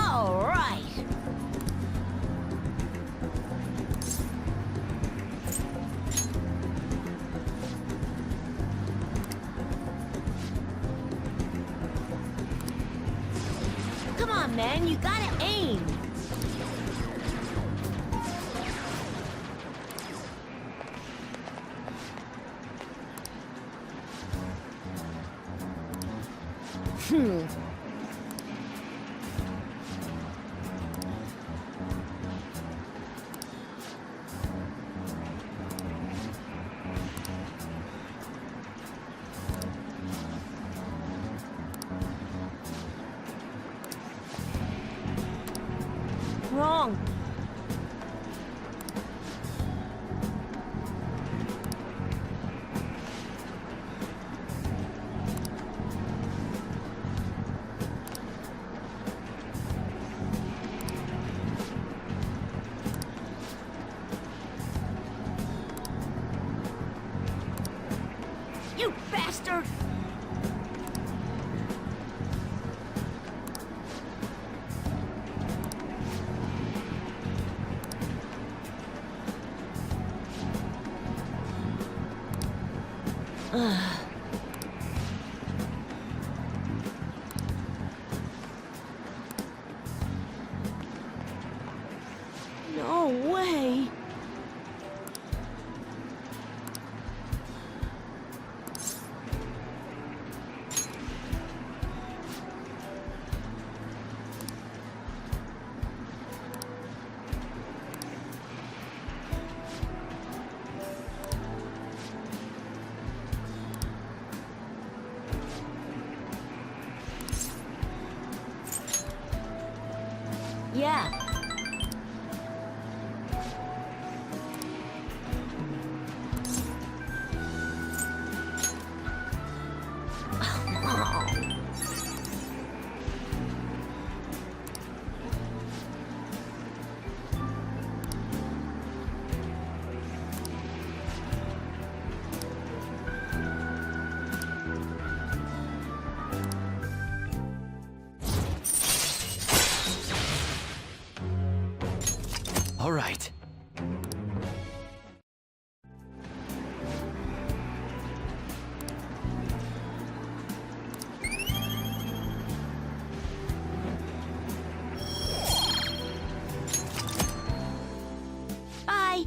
All right. Come on, man, you gotta aim. Wrong. You bastard! No way! Yeah. All right. Bye.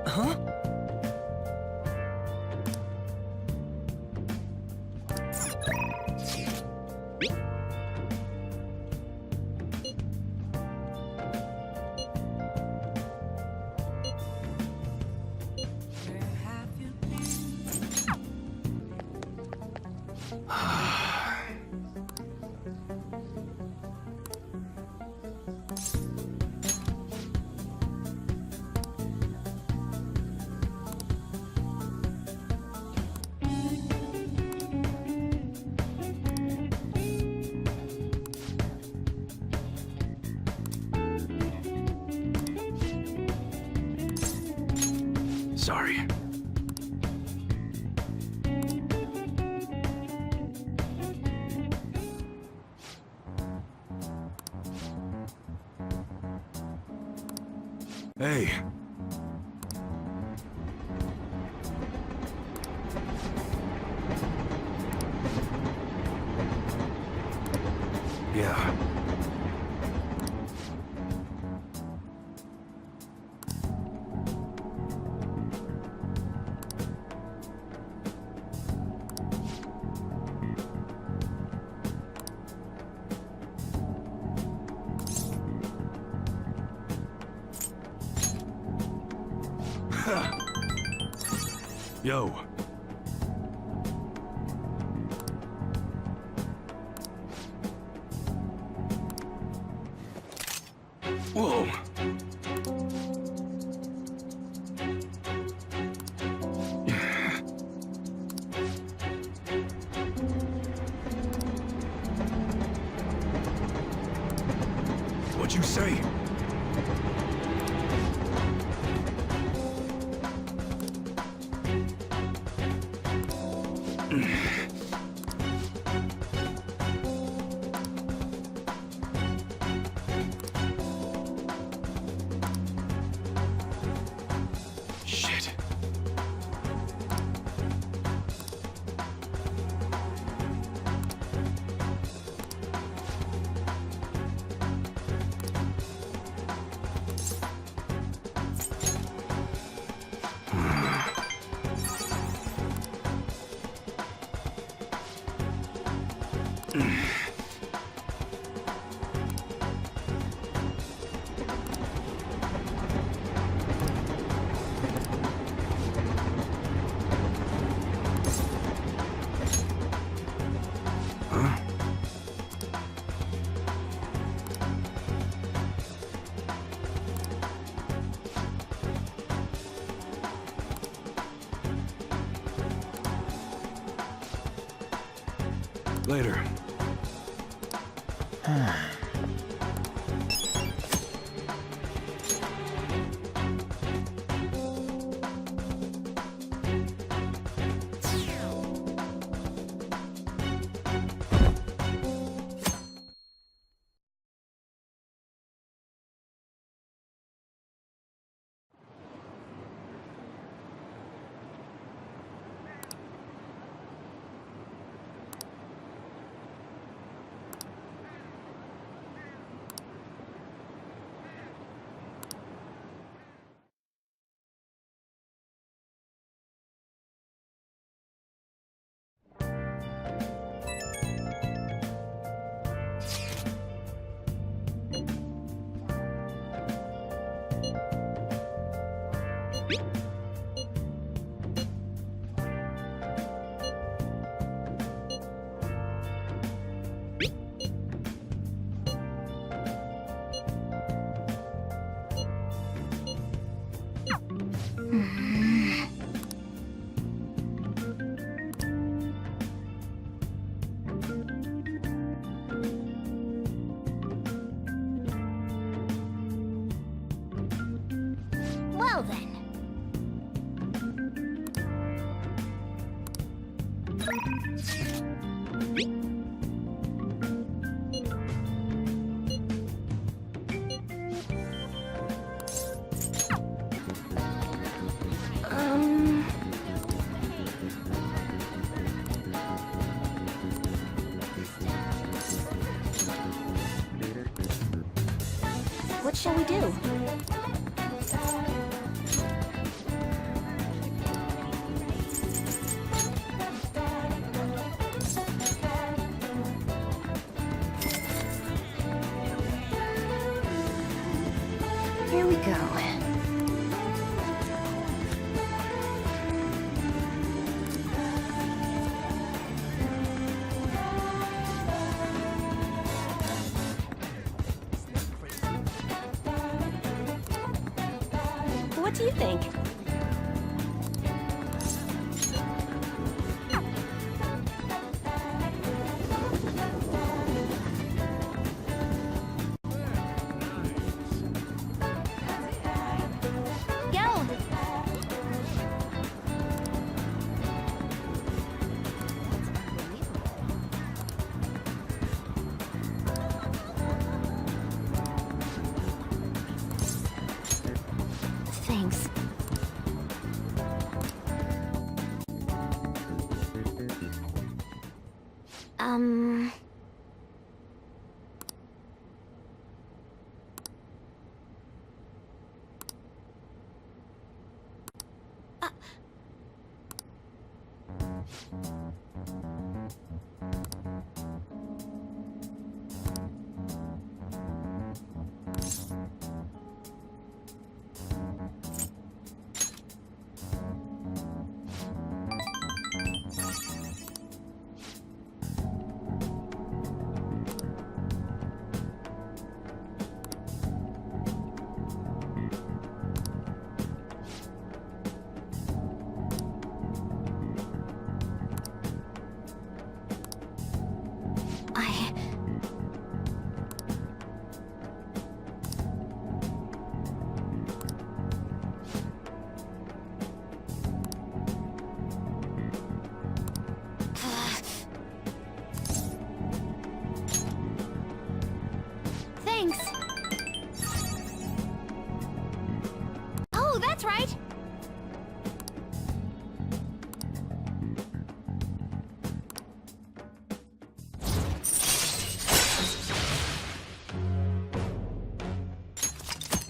Huh? Sorry. Hey. Yeah. Yo. Whoa. What'd you say? Shit. Later. Well then. What shall we do? Here we go. What do you think? Go! Thanks. Thanks. Oh, that's right.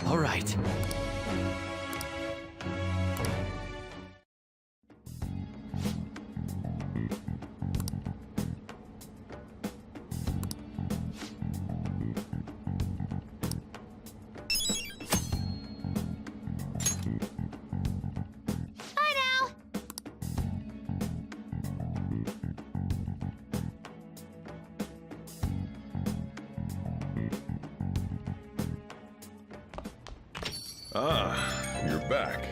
All right. Bye now. Ah, you're back.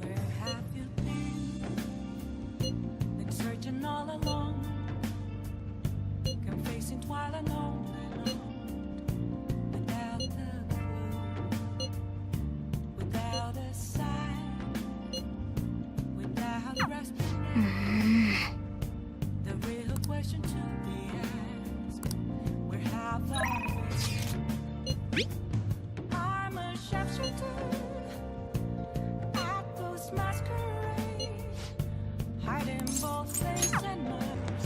Where have you been searching all along, confessing twilight alone, without a clue, without a sign, without grasping it. The real question to be asked: where have I been? I'm a sharpshooter. Masquerade, hiding both face and nerves.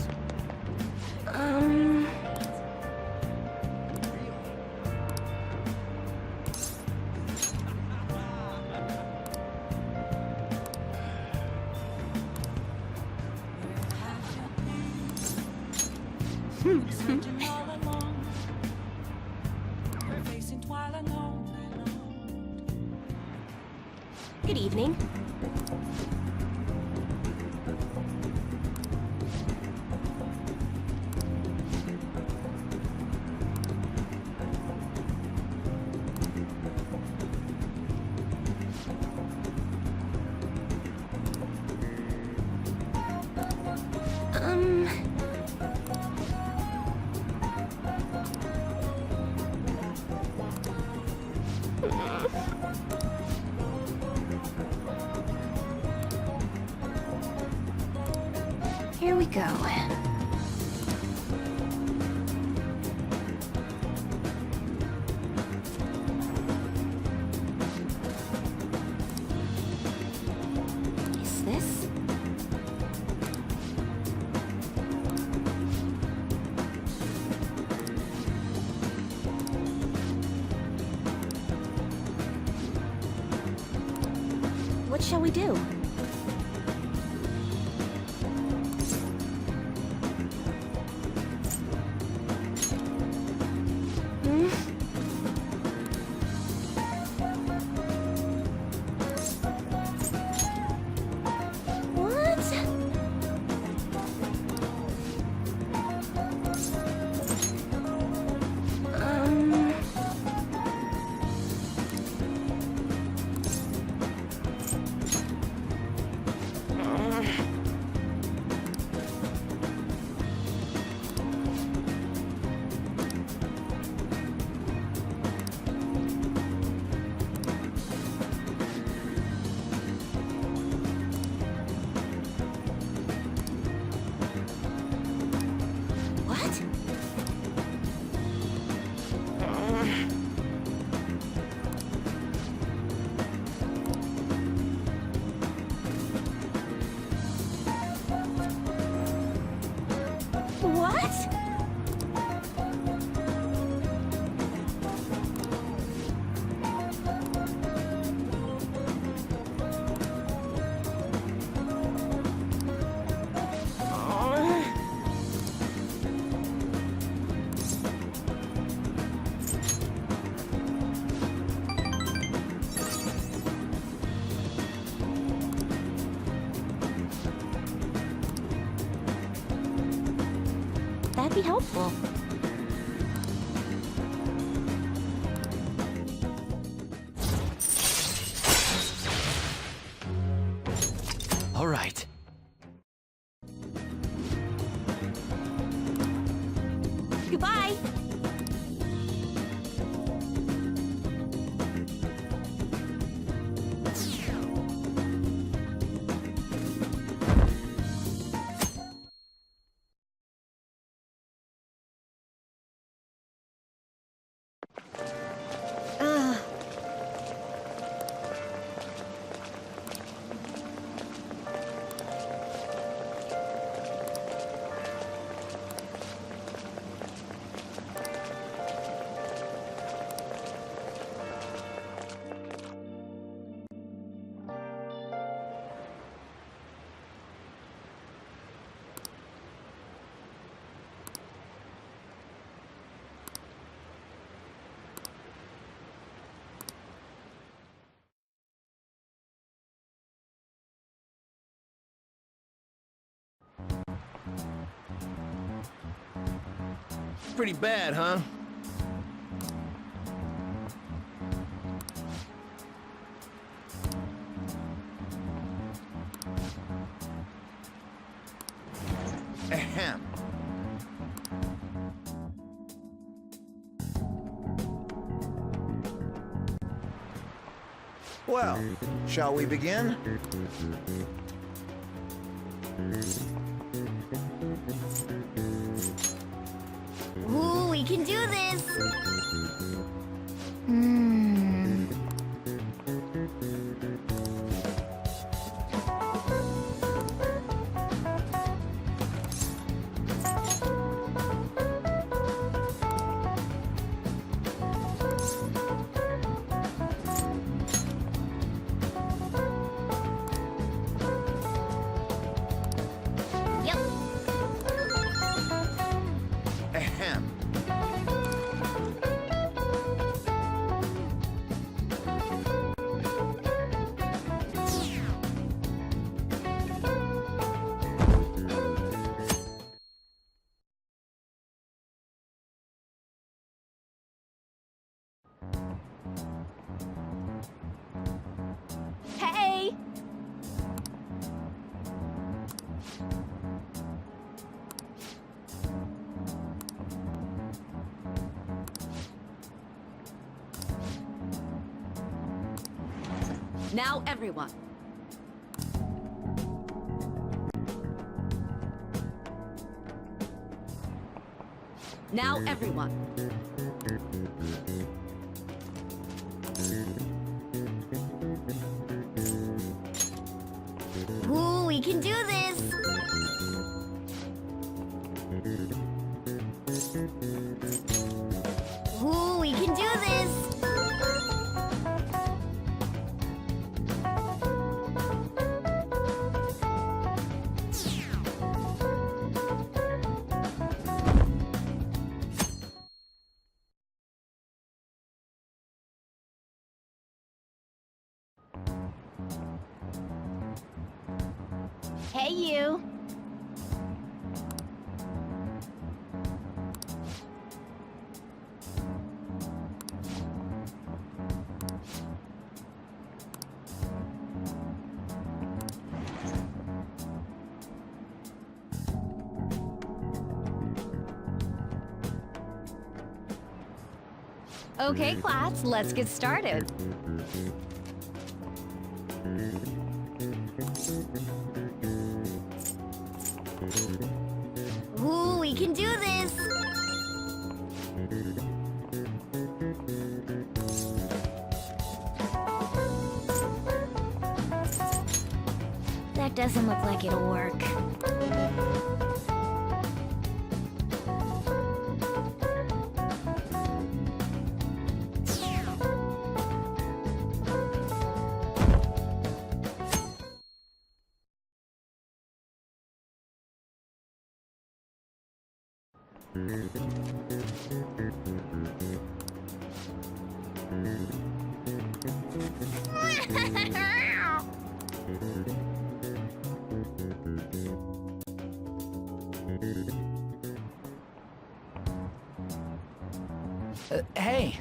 Searching all along, we're facing twilight alone. Good evening. Here we go. Is this? What shall we do? That'd be helpful. All All right. Goodbye. Pretty bad, huh? Ahem. Well, shall we begin? Ooh, we can do this. Yep. Ahem. Hey. Now everyone. Now everyone. Ooh, we can do this. Ooh, we can do this. Hey, you. Okay, class, let's get started. Ooh, we can do this. That doesn't look like it'll work. Hey.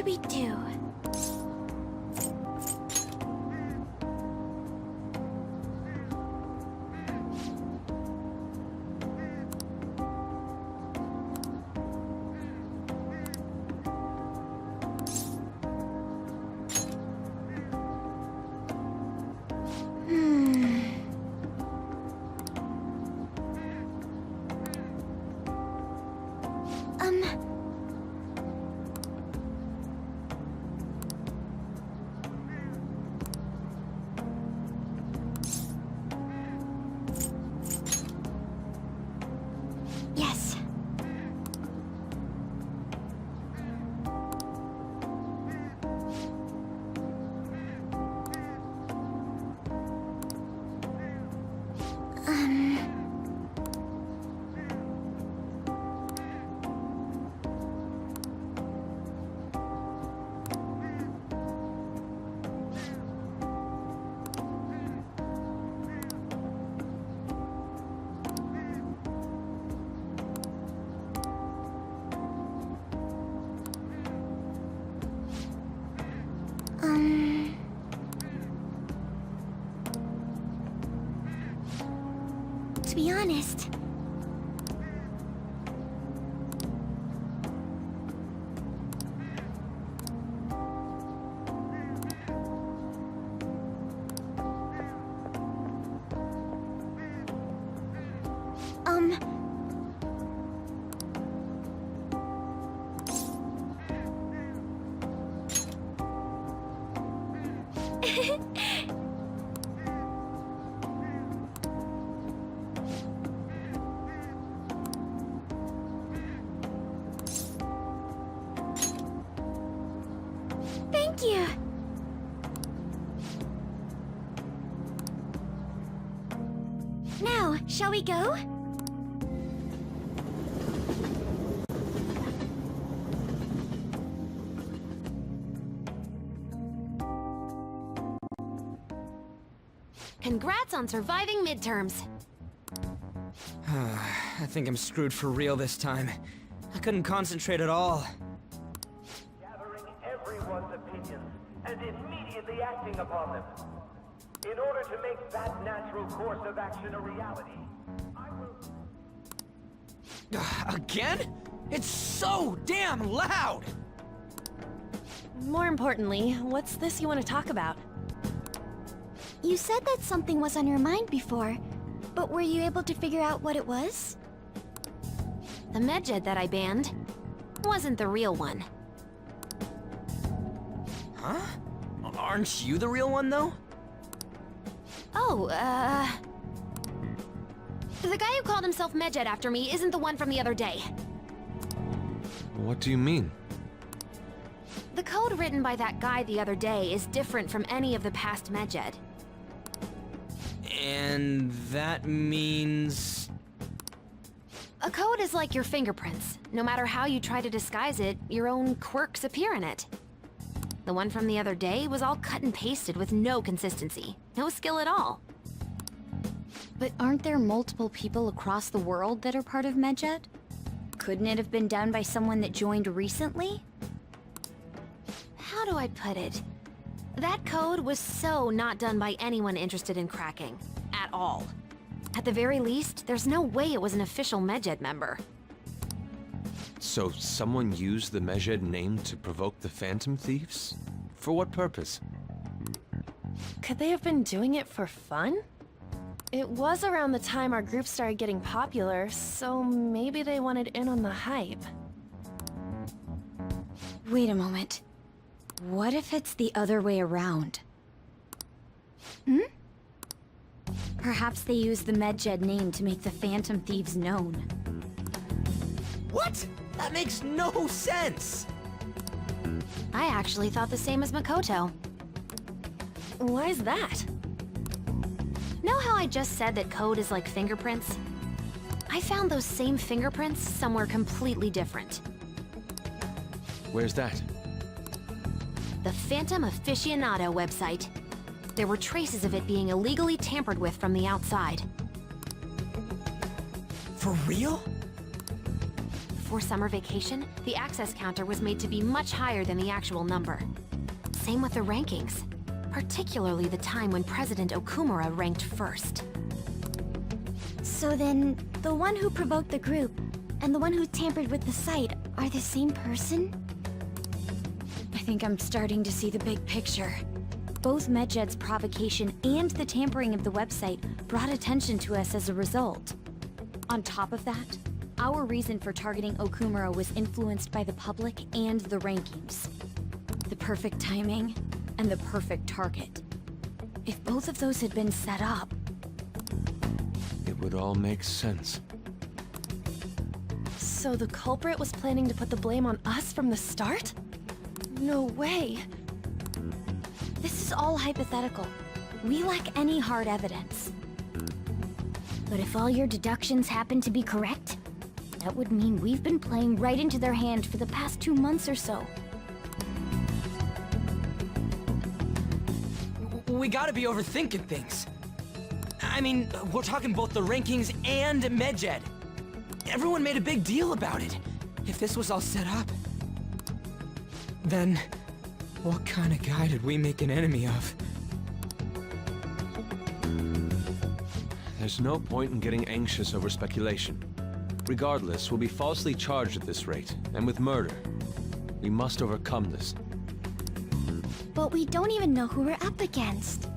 should we do? Yes. To be honest, thank you. Now, shall we go? Congrats on surviving midterms. I think I'm screwed for real this time. I couldn't concentrate at all. Gathering everyone's opinions and immediately acting upon them. In order to make that natural course of action a reality, I will... Again? It's so damn loud! More importantly, what's this you want to talk about? You said that something was on your mind before, but were you able to figure out what it was? The medjed that I banned wasn't the real one. Huh? Aren't you the real one, though? Oh, the guy who called himself Medjed after me isn't the one from the other day. What do you mean? The code written by that guy the other day is different from any of the past Medjed. And that means... A code is like your fingerprints. No matter how you try to disguise it, your own quirks appear in it. The one from the other day was all cut and pasted with no consistency. No skill at all. But aren't there multiple people across the world that are part of Medjed? Couldn't it have been done by someone that joined recently? How do I put it? That code was so not done by anyone interested in cracking. At all. At the very least, there's no way it was an official Medjed member. So someone used the Medjed name to provoke the Phantom Thieves? For what purpose? Could they have been doing it for fun? It was around the time our group started getting popular, so maybe they wanted in on the hype. Wait a moment. What if it's the other way around? Perhaps they used the Medjed name to make the Phantom Thieves known. What? That makes no sense! I actually thought the same as Makoto. Why's that? Know how I just said that code is like fingerprints? I found those same fingerprints somewhere completely different. Where's that? The Phantom Aficionado website. There were traces of it being illegally tampered with from the outside. For real? before summer vacation, the access counter was made to be much higher than the actual number. Same with the rankings, particularly the time when President Okumura ranked first. So then, the one who provoked the group and the one who tampered with the site are the same person? I think I'm starting to see the big picture. Both Medjed's provocation and the tampering of the website brought attention to us as a result. On top of that, our reason for targeting Okumura was influenced by the public and the rankings. The perfect timing and the perfect target. If both of those had been set up... It would all make sense. So the culprit was planning to put the blame on us from the start? No way. This is all hypothetical. We lack any hard evidence. But if all your deductions happen to be correct, that would mean we've been playing right into their hand for the past 2 months or so. We gotta be overthinking things. I mean, we're talking both the rankings and Medjed. Everyone made a big deal about it. If this was all set up, then what kind of guy did we make an enemy of? There's no point in getting anxious over speculation. Regardless, we'll be falsely charged at this rate, and with murder. We must overcome this. But we don't even know who we're up against.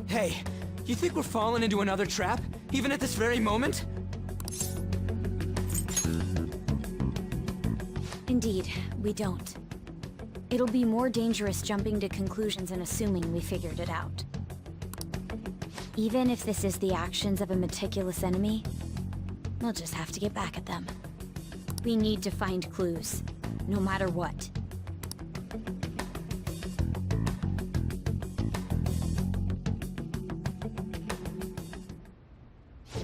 Hey, you think we're falling into another trap, even at this very moment? Indeed, we don't. It'll be more dangerous jumping to conclusions and assuming we figured it out. Even if this is the actions of a meticulous enemy, we'll just have to get back at them. We need to find clues, no matter what.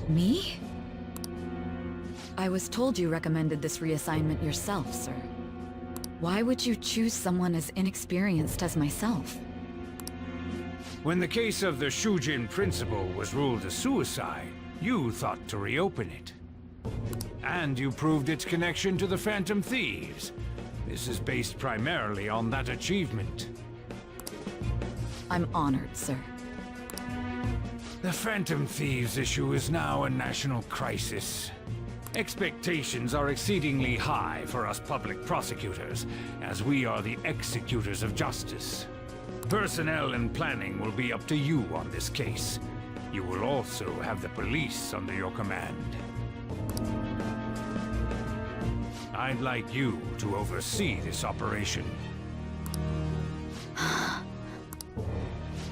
Me? I was told you recommended this reassignment yourself, sir. Why would you choose someone as inexperienced as myself? When the case of the Shujin principal was ruled a suicide, you thought to reopen it. And you proved its connection to the Phantom Thieves. This is based primarily on that achievement. I'm honored, sir. The Phantom Thieves issue is now a national crisis. Expectations are exceedingly high for us public prosecutors, as we are the executors of justice. Personnel and planning will be up to you on this case. You will also have the police under your command. I'd like you to oversee this operation.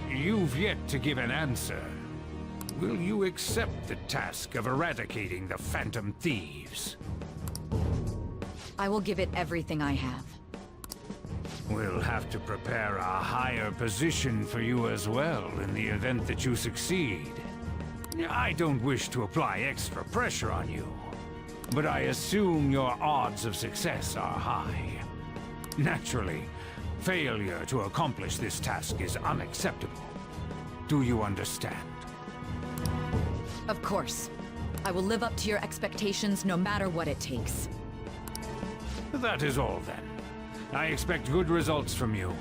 You've yet to give an answer. Will you accept the task of eradicating the Phantom Thieves? I will give it everything I have. We'll have to prepare a higher position for you as well in the event that you succeed. I don't wish to apply extra pressure on you, but I assume your odds of success are high. Naturally, failure to accomplish this task is unacceptable. Do you understand? Of course. I will live up to your expectations no matter what it takes. That is all then. I expect good results from you.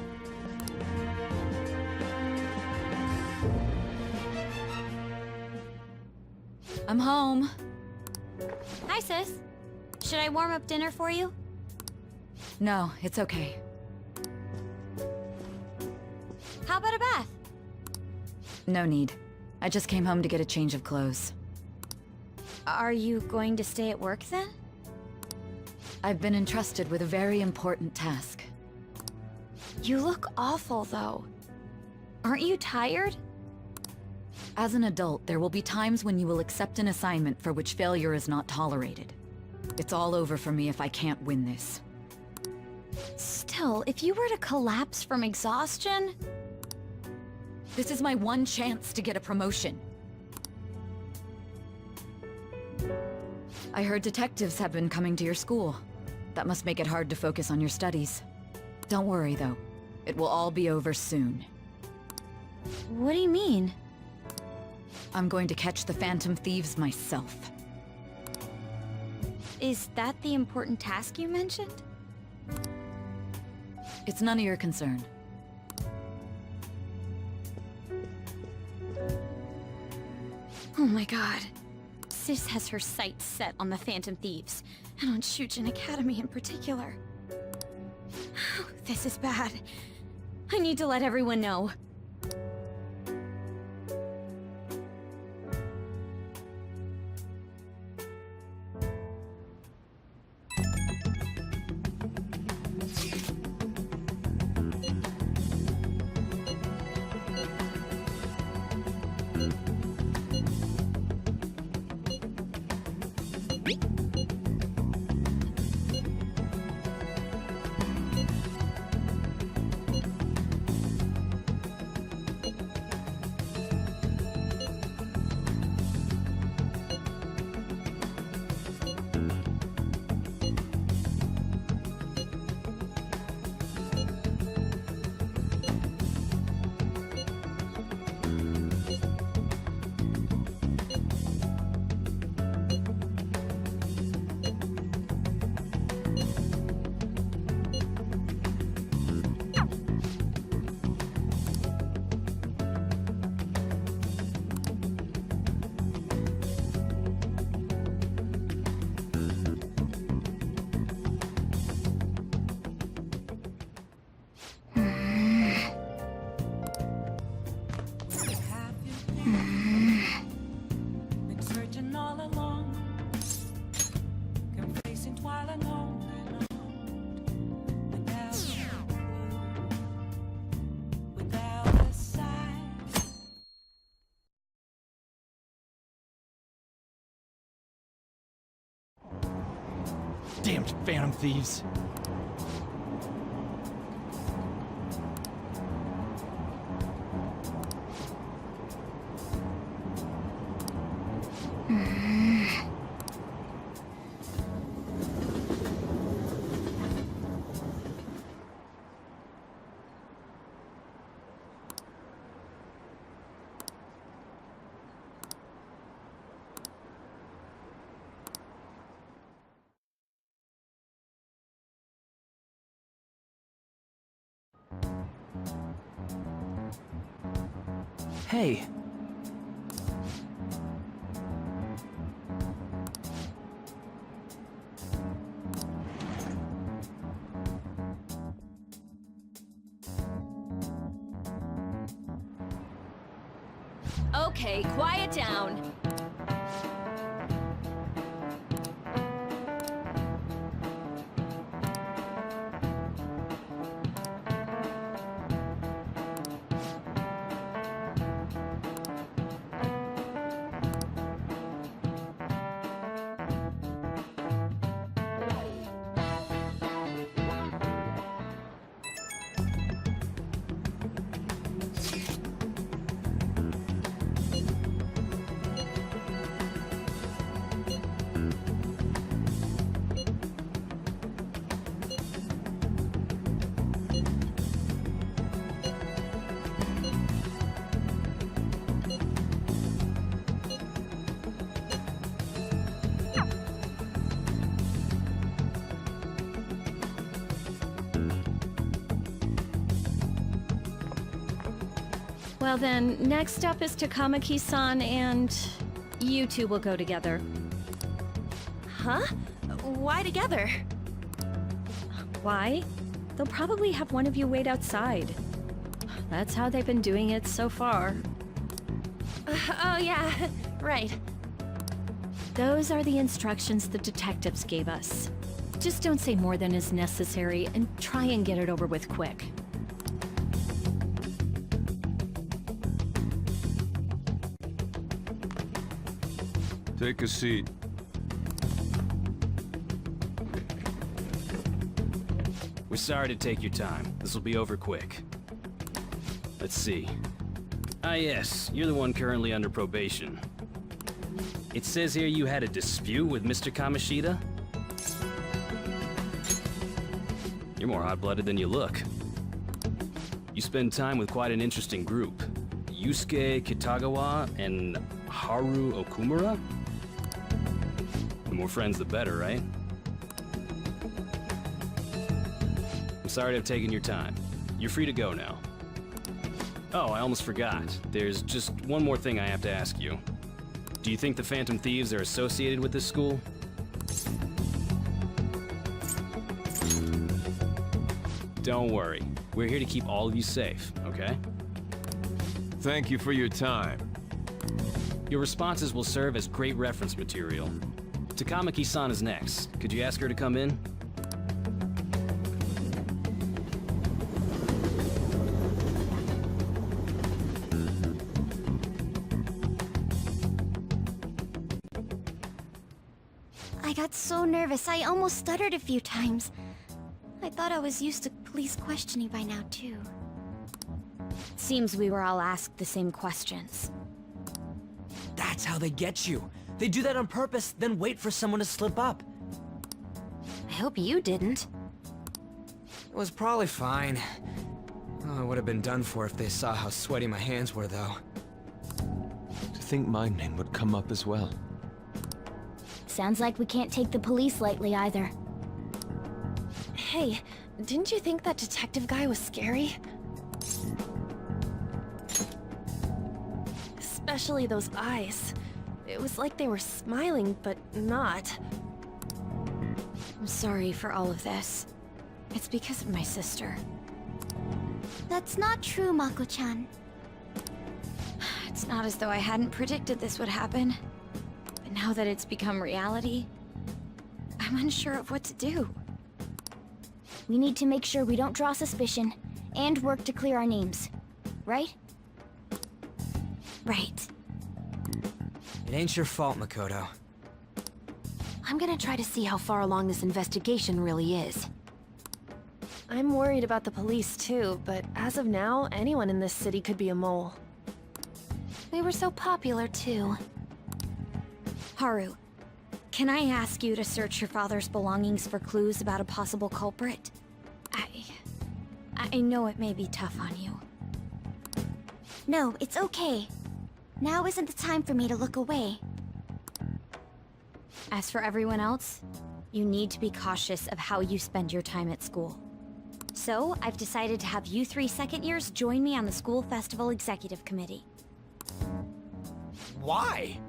I'm home. Hi, sis. Should I warm up dinner for you? No, it's okay. How about a bath? No need. I just came home to get a change of clothes. Are you going to stay at work then? I've been entrusted with a very important task. You look awful, though. Aren't you tired? As an adult, there will be times when you will accept an assignment for which failure is not tolerated. It's all over for me if I can't win this. Still, if you were to collapse from exhaustion... This is my one chance to get a promotion. I heard detectives have been coming to your school. That must make it hard to focus on your studies. Don't worry, though. It will all be over soon. What do you mean? I'm going to catch the Phantom Thieves myself. Is that the important task you mentioned? It's none of your concern. Oh my god. Sis has her sights set on the Phantom Thieves, and on Shujin Academy in particular. This is bad. I need to let everyone know. Have you been searching all along, confessing while alone and alone, without a clue, without a sign. Damned Phantom Thieves. Hey. Okay, quiet down. Well then, next up is Takamaki-san and you two will go together. Huh? Why together? Why? They'll probably have one of you wait outside. That's how they've been doing it so far. Oh yeah, right. Those are the instructions the detectives gave us. Just don't say more than is necessary and try and get it over with quick. Take a seat. We're sorry to take your time. This will be over quick. Let's see. Ah yes, you're the one currently under probation. It says here you had a dispute with Mr. Kamoshida? You're more hot-blooded than you look. You spend time with quite an interesting group. Yusuke Kitagawa and Haru Okumura? The more friends, the better, right? I'm sorry to have taken your time. You're free to go now. Oh, I almost forgot. There's just one more thing I have to ask you. Do you think the Phantom Thieves are associated with this school? Don't worry. We're here to keep all of you safe, okay? Thank you for your time. Your responses will serve as great reference material. Takamaki-san is next. Could you ask her to come in? I got so nervous, I almost stuttered a few times. I thought I was used to police questioning by now, too. Seems we were all asked the same questions. That's how they get you. They do that on purpose, then wait for someone to slip up. I hope you didn't. It was probably fine. Oh, I would have been done for if they saw how sweaty my hands were, though. To think my name would come up as well. Sounds like we can't take the police lightly either. Hey, didn't you think that detective guy was scary? Especially those eyes. It was like they were smiling, but not. I'm sorry for all of this. It's because of my sister. That's not true, Mako-chan. It's not as though I hadn't predicted this would happen. But now that it's become reality, I'm unsure of what to do. We need to make sure we don't draw suspicion, and work to clear our names. Right? Right. It ain't your fault, Makoto. I'm gonna try to see how far along this investigation really is. I'm worried about the police too, but as of now, anyone in this city could be a mole. We were so popular too. Haru, can I ask you to search your father's belongings for clues about a possible culprit? I know it may be tough on you. No, it's okay. Now isn't the time for me to look away. As for everyone else, you need to be cautious of how you spend your time at school. So, I've decided to have you 3 second years join me on the school festival executive committee. Why?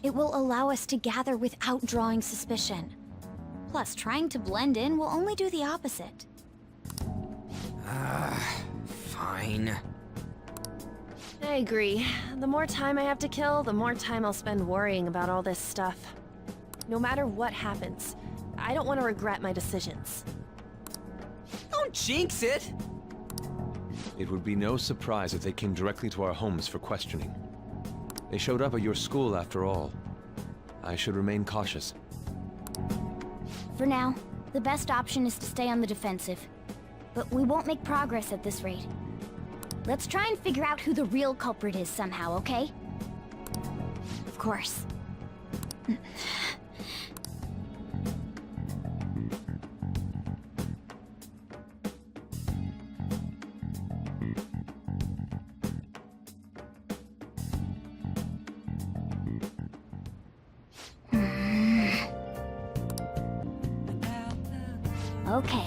It will allow us to gather without drawing suspicion. Plus, trying to blend in will only do the opposite. Fine. I agree. The more time I have to kill, the more time I'll spend worrying about all this stuff. No matter what happens, I don't want to regret my decisions. Don't jinx it! It would be no surprise if they came directly to our homes for questioning. They showed up at your school after all. I should remain cautious. For now, the best option is to stay on the defensive. But we won't make progress at this rate. Let's try and figure out who the real culprit is somehow, okay? Of course. Okay.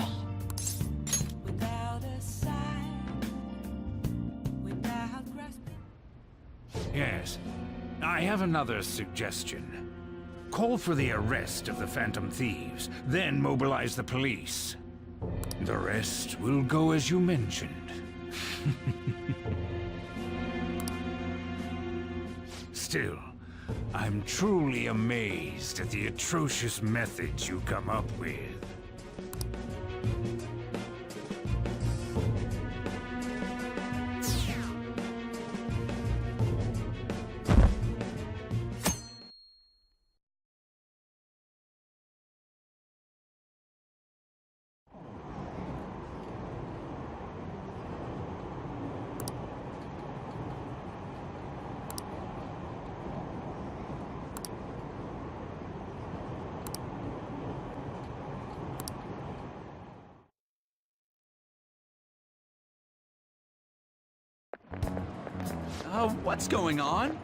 Without a sign, without grasping. Yes. I have another suggestion. Call for the arrest of the Phantom Thieves, then mobilize the police. The rest will go as you mentioned. Still, I'm truly amazed at the atrocious methods you come up with. What's going on?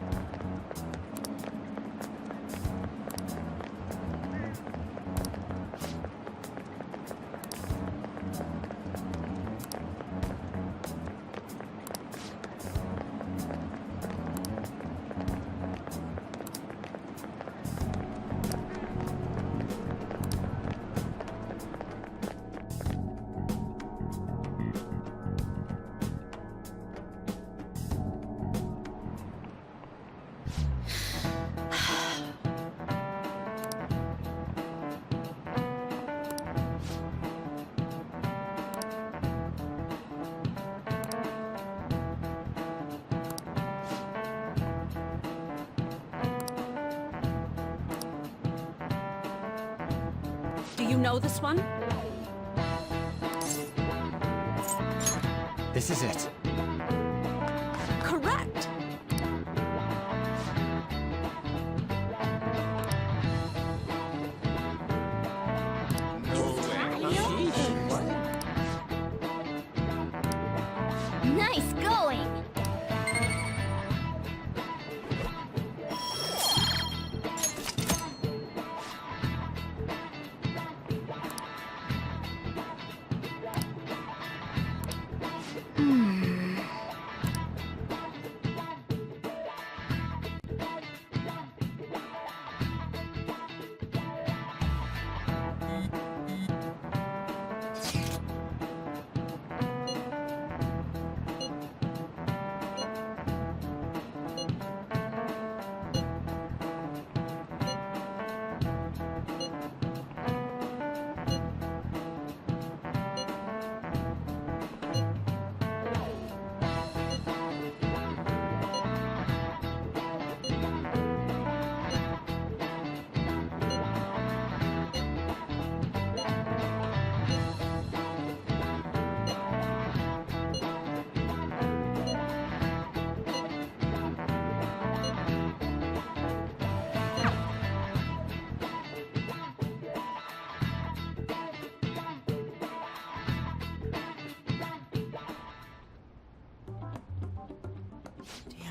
You know this one? This is it. Correct! Nice going!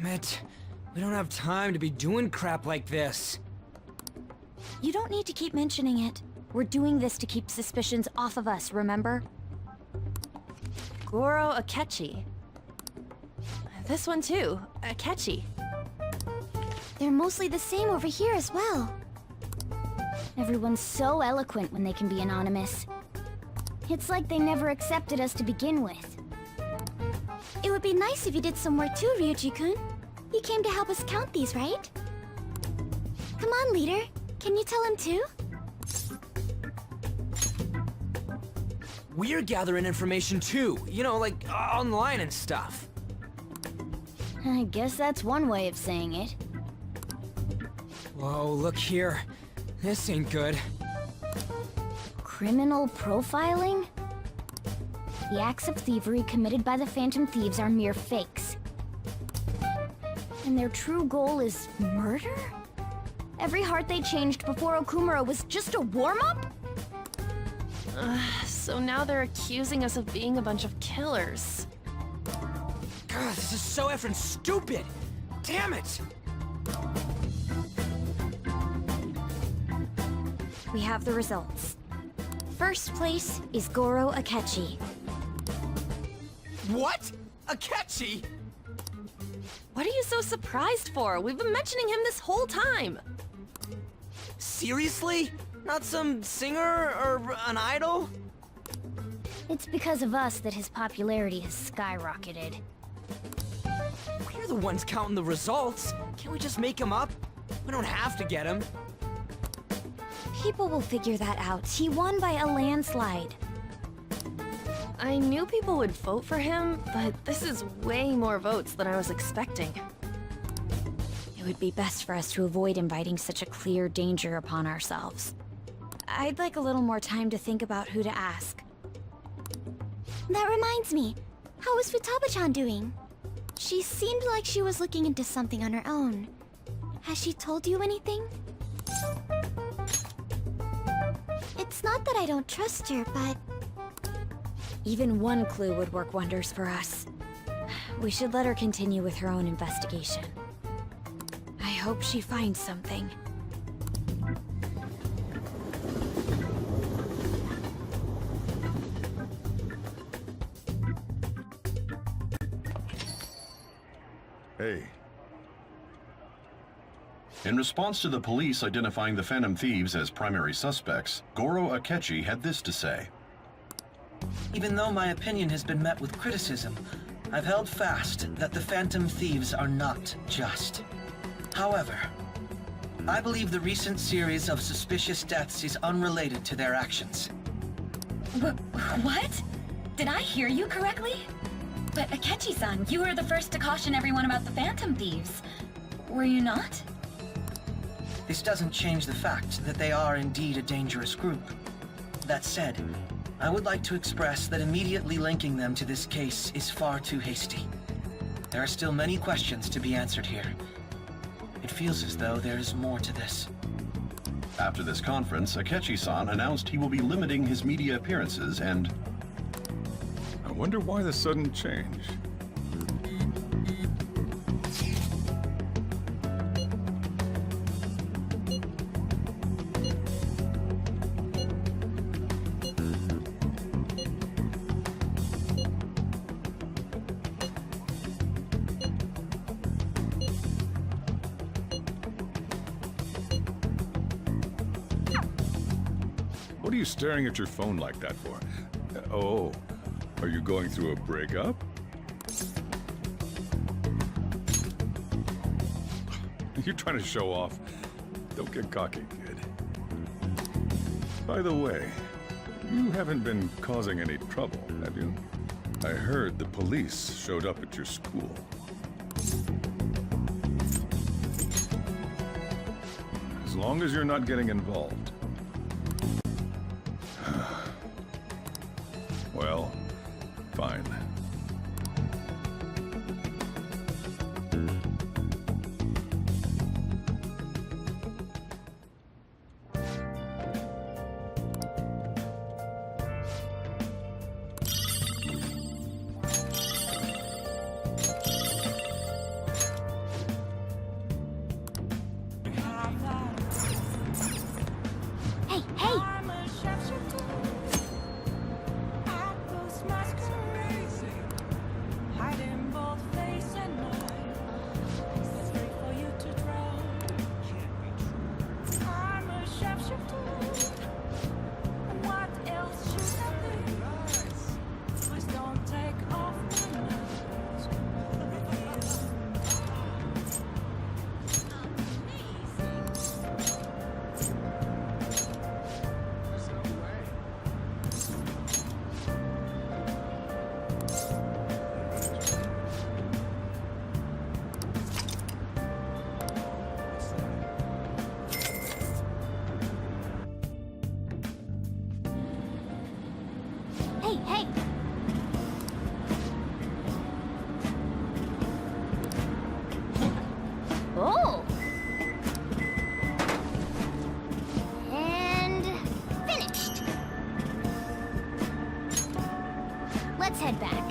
Damn it. We don't have time to be doing crap like this. You don't need to keep mentioning it. We're doing this to keep suspicions off of us, remember? Goro Akechi. This one too, Akechi. They're mostly the same over here as well. Everyone's so eloquent when they can be anonymous. It's like they never accepted us to begin with. It would be nice if you did some work too, Ryuji-kun. You came to help us count these, right? Come on, leader. Can you tell him too? We're gathering information too, you know, like online and stuff. I guess that's one way of saying it. Whoa, look here. This ain't good. Criminal profiling? The acts of thievery committed by the Phantom Thieves are mere fakes. And their true goal is murder? Every heart they changed before Okumura was just a warm-up? So now they're accusing us of being a bunch of killers. God, this is so effing stupid! Damn it! We have the results. First place is Goro Akechi. What? Akechi? What are you so surprised for? We've been mentioning him this whole time. Seriously? Not some singer or an idol? It's because of us that his popularity has skyrocketed. We're the ones counting the results. Can't we just make him up? We don't have to get him. People will figure that out. He won by a landslide. I knew people would vote for him, but this is way more votes than I was expecting. It would be best for us to avoid inviting such a clear danger upon ourselves. I'd like a little more time to think about who to ask. That reminds me, how is Futaba-chan doing? She seemed like she was looking into something on her own. Has she told you anything? It's not that I don't trust her, but... Even one clue would work wonders for us. We should let her continue with her own investigation. I hope she finds something. Hey. In response to the police identifying the Phantom Thieves as primary suspects, Goro Akechi had this to say. Even though my opinion has been met with criticism, I've held fast that the Phantom Thieves are not just. However, I believe the recent series of suspicious deaths is unrelated to their actions. What? Did I hear you correctly? But Akechi-san, you were the first to caution everyone about the Phantom Thieves. Were you not? This doesn't change the fact that they are indeed a dangerous group. That said, I would like to express that immediately linking them to this case is far too hasty. There are still many questions to be answered here. It feels as though there is more to this. After this conference, Akechi-san announced he will be limiting his media appearances and... I wonder why the sudden change. What are you staring at your phone like that for? Oh, are you going through a breakup? You're trying to show off. Don't get cocky, kid. By the way, you haven't been causing any trouble, have you? I heard the police showed up at your school. As long as you're not getting involved. Well, fine. Hey, hey! Hey, hey! Oh! And finished. Let's head back.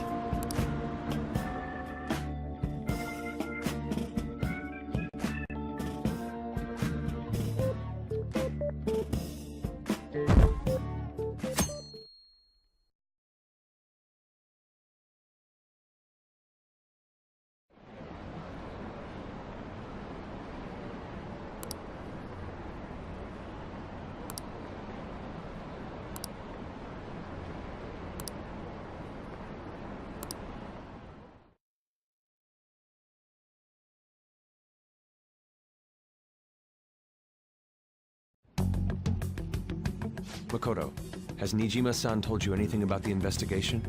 Makoto, has Nijima-san told you anything about the investigation?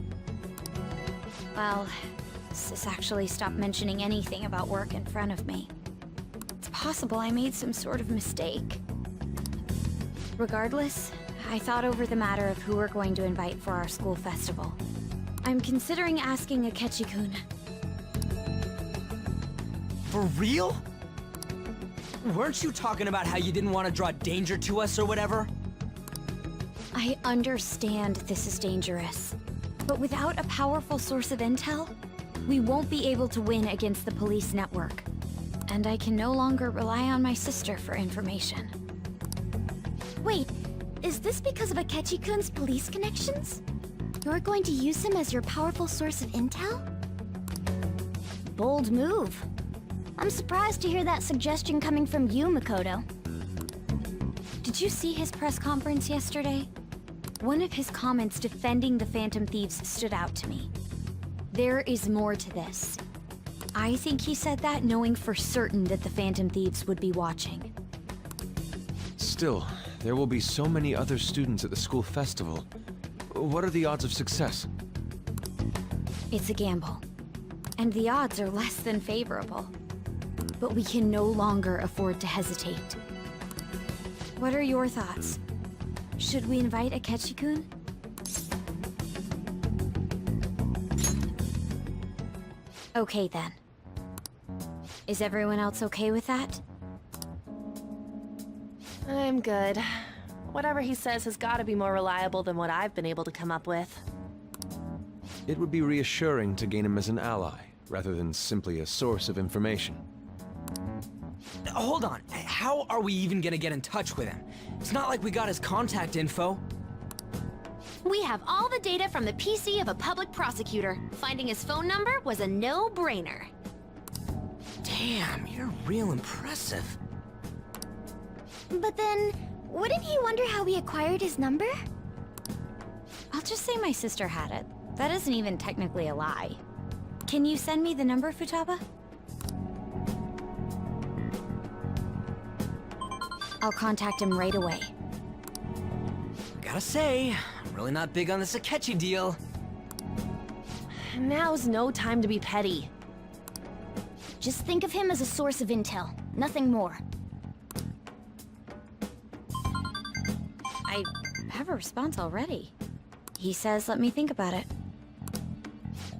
Well, Sis actually stopped mentioning anything about work in front of me. It's possible I made some sort of mistake. Regardless, I thought over the matter of who we're going to invite for our school festival. I'm considering asking Akechi-kun. For real? Weren't you talking about how you didn't want to draw danger to us or whatever? I understand this is dangerous, but without a powerful source of intel, we won't be able to win against the police network. And I can no longer rely on my sister for information. Wait, is this because of Akechi-kun's police connections? You're going to use him as your powerful source of intel? Bold move. I'm surprised to hear that suggestion coming from you, Makoto. Did you see his press conference yesterday? One of his comments defending the Phantom Thieves stood out to me. There is more to this. I think he said that knowing for certain that the Phantom Thieves would be watching. Still, there will be so many other students at the school festival. What are the odds of success? It's a gamble. And the odds are less than favorable. But we can no longer afford to hesitate. What are your thoughts? Should we invite Akechi-kun? Okay then. Is everyone else okay with that? I'm good. Whatever he says has got to be more reliable than what I've been able to come up with. It would be reassuring to gain him as an ally, rather than simply a source of information. Hold on, how are we even gonna get in touch with him? It's not like we got his contact info. We have all the data from the PC of a public prosecutor. Finding his phone number was a no-brainer. Damn, you're real impressive. But then, wouldn't he wonder how we acquired his number? I'll just say my sister had it. That isn't even technically a lie. Can you send me the number, Futaba? I'll contact him right away. Gotta say, I'm really not big on this Akechi deal. Now's no time to be petty. Just think of him as a source of intel, nothing more. I have a response already. He says let me think about it.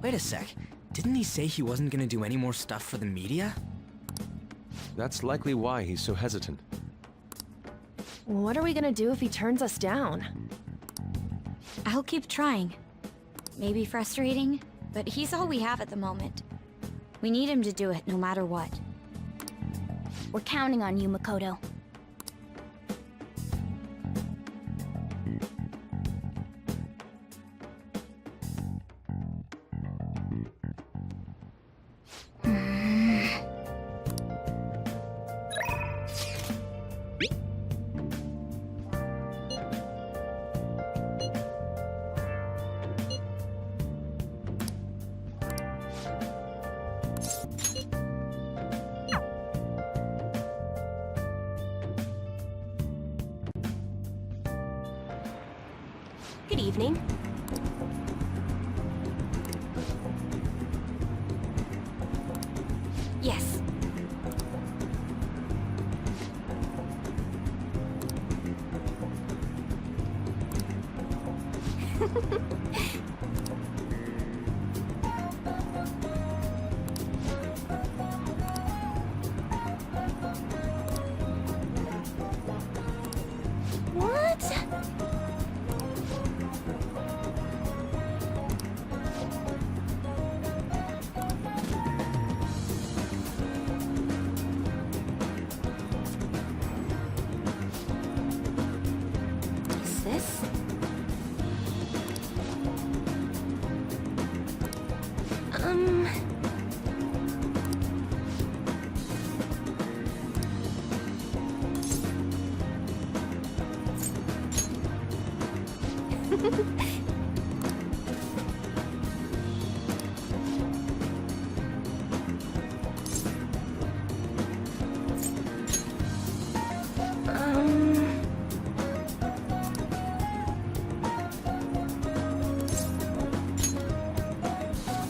Wait a sec. Didn't he say he wasn't gonna do any more stuff for the media? That's likely why he's so hesitant. What are we gonna do if he turns us down? I'll keep trying. Maybe frustrating, but he's all we have at the moment. We need him to do it no matter what. We're counting on you, Makoto. Good evening. Yes. What? Is this?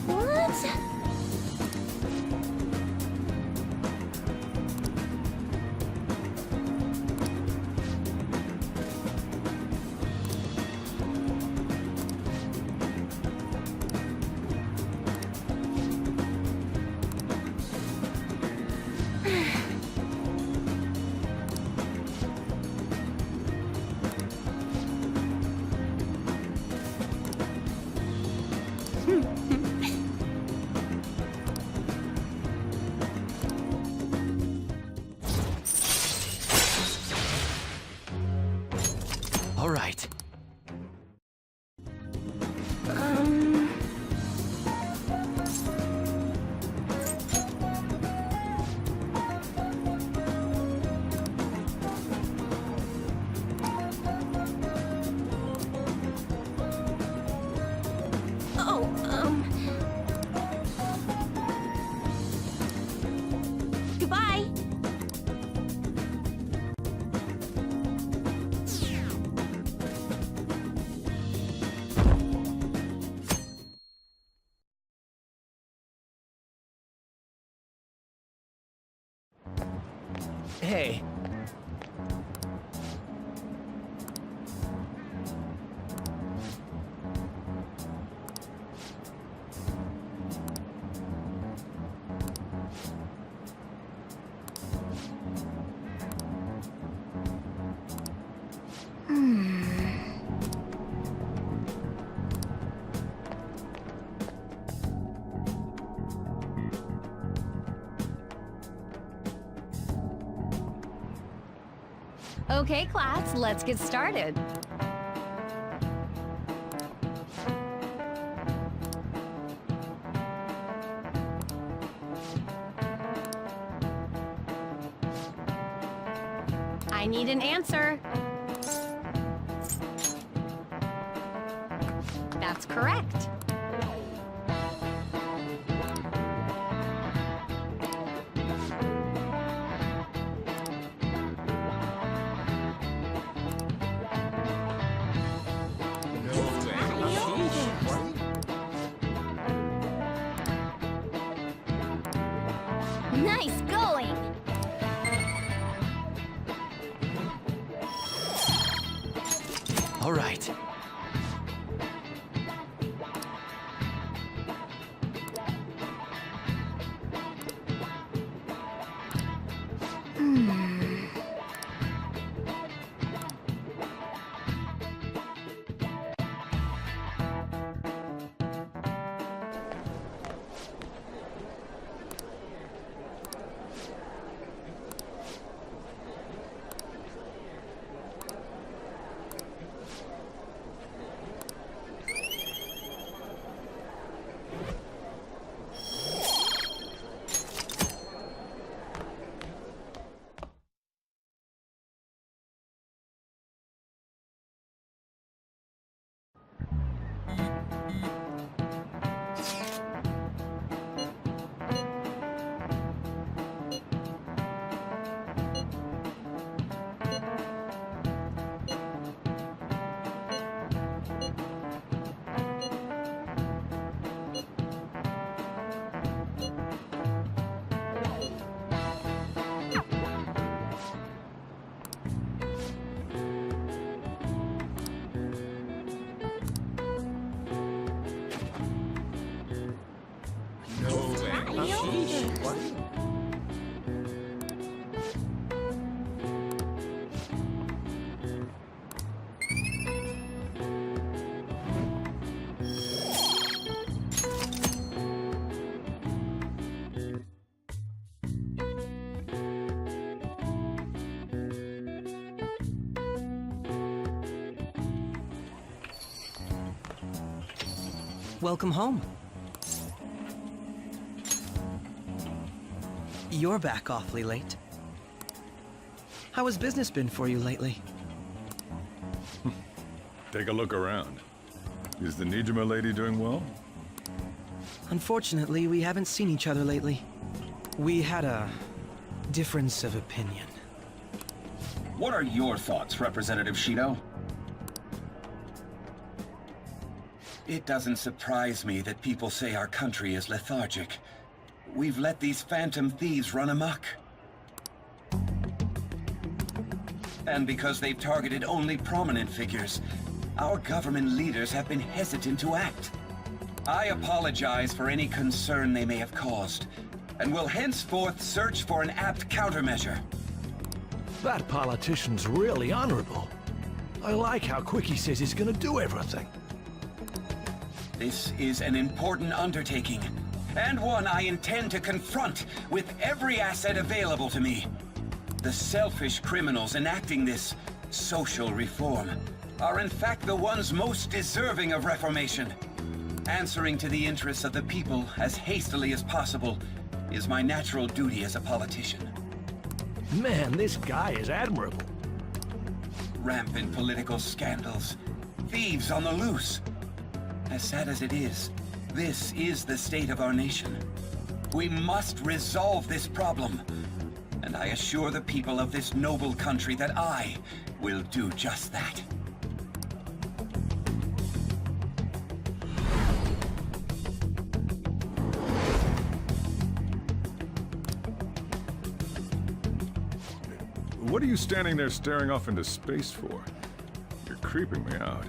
What? All right. Goodbye. Hey. Okay, class, let's get started. I need an answer. That's correct. Nice going! All right. Welcome home. You're back awfully late. How has business been for you lately? Take a look around. Is the Nijima lady doing well? Unfortunately, we haven't seen each other lately. We had a difference of opinion. What are your thoughts, Representative Shido? It doesn't surprise me that people say our country is lethargic. We've let these phantom thieves run amok. And because they've targeted only prominent figures, our government leaders have been hesitant to act. I apologize for any concern they may have caused, and will henceforth search for an apt countermeasure. That politician's really honorable. I like how quick he says he's gonna do everything. This is an important undertaking, and one I intend to confront with every asset available to me. The selfish criminals enacting this social reform are in fact the ones most deserving of reformation. Answering to the interests of the people as hastily as possible is my natural duty as a politician. Man, this guy is admirable. Rampant political scandals, thieves on the loose. As sad as it is, this is the state of our nation. We must resolve this problem, and I assure the people of this noble country that I will do just that. What are you standing there staring off into space for? You're creeping me out.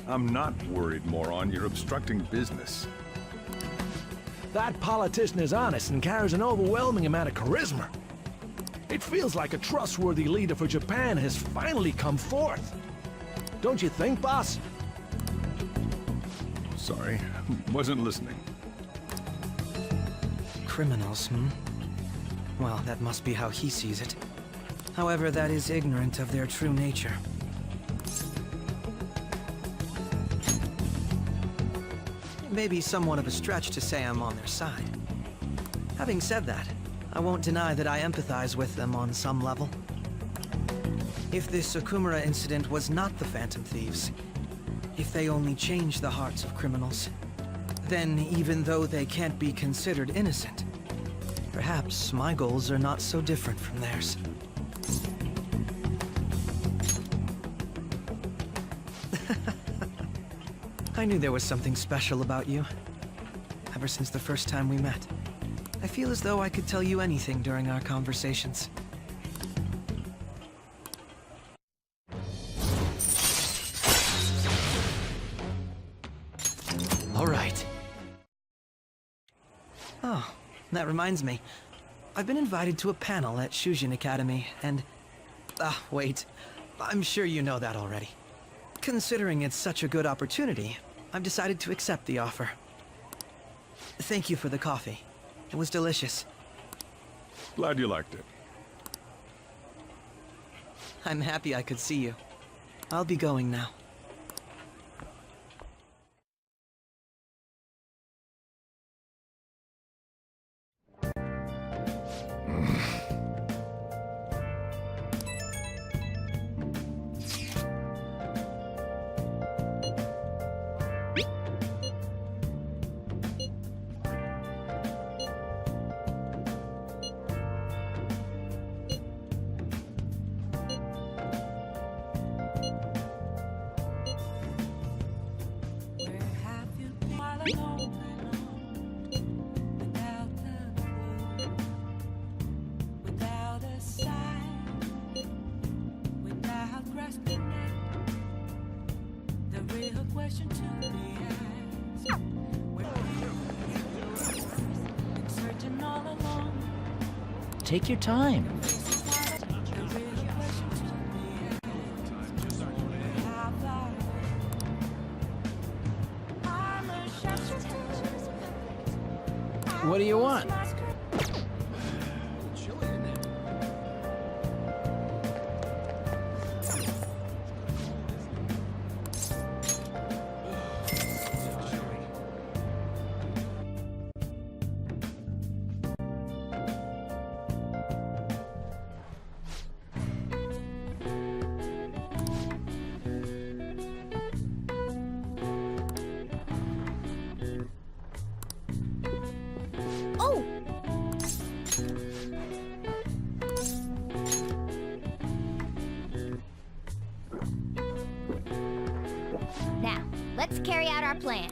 I'm not worried, moron. You're obstructing business. That politician is honest and carries an overwhelming amount of charisma. It feels like a trustworthy leader for Japan has finally come forth. Don't you think, boss? Sorry, wasn't listening. Criminals, hmm? Well, that must be how he sees it. However, that is ignorant of their true nature. It may be somewhat of a stretch to say I'm on their side. Having said that, I won't deny that I empathize with them on some level. If this Okumura incident was not the Phantom Thieves, if they only changed the hearts of criminals, then even though they can't be considered innocent, perhaps my goals are not so different from theirs. I knew there was something special about you. Ever since the first time we met. I feel as though I could tell you anything during our conversations. All right. Oh, that reminds me. I've been invited to a panel at Shujin Academy, and... wait. I'm sure you know that already. Considering it's such a good opportunity, I've decided to accept the offer. Thank you for the coffee. It was delicious. Glad you liked it. I'm happy I could see you. I'll be going now. Take your time. What do you want? Now, let's carry out our plan.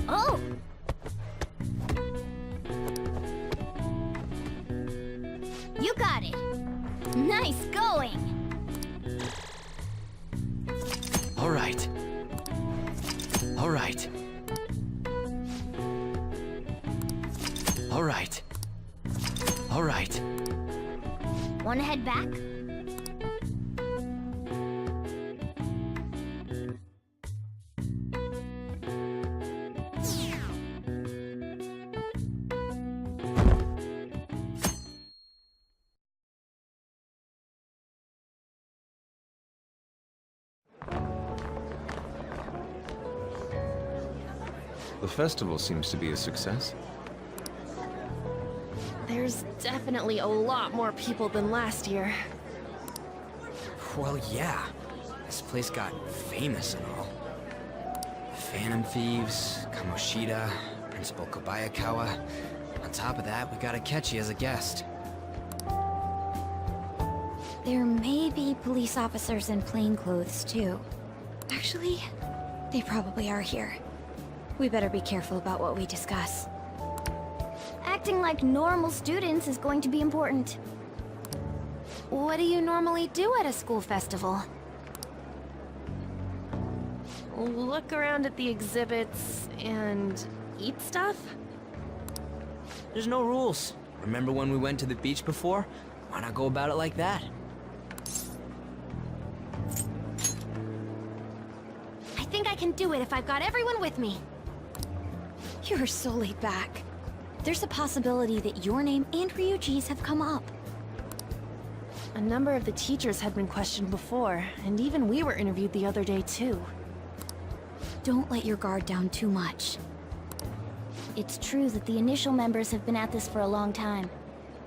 Oh! You got it. Nice going. All right. All right. All right. All right. Want to head back? The festival seems to be a success. There's definitely a lot more people than last year. Well, yeah. This place got famous and all. Phantom Thieves, Kamoshida, Principal Kobayakawa. On top of that, we got Akechi as a guest. There may be police officers in plainclothes, too. Actually, they probably are here. We better be careful about what we discuss. Acting like normal students is going to be important. What do you normally do at a school festival? Look around at the exhibits and eat stuff? There's no rules. Remember when we went to the beach before? Why not go about it like that? I think I can do it if I've got everyone with me. You're so laid back. There's a possibility that your name and Ryuji's have come up. A number of the teachers had been questioned before, and even we were interviewed the other day too. Don't let your guard down too much. It's true that the initial members have been at this for a long time,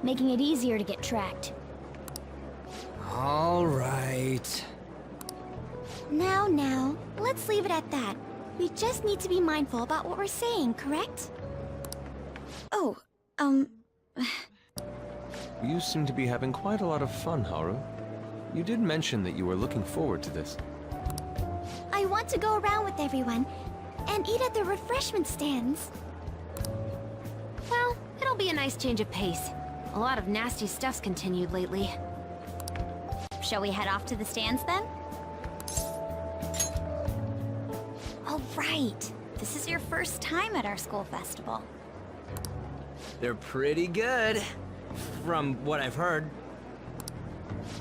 making it easier to get tracked. All right. Now, let's leave it at that. We just need to be mindful about what we're saying, correct? Oh, You seem to be having quite a lot of fun, Haru. You did mention that you were looking forward to this. I want to go around with everyone and eat at the refreshment stands. Well, it'll be a nice change of pace. A lot of nasty stuff's continued lately. Shall we head off to the stands then? All right. This is your first time at our school festival. They're pretty good, from what I've heard.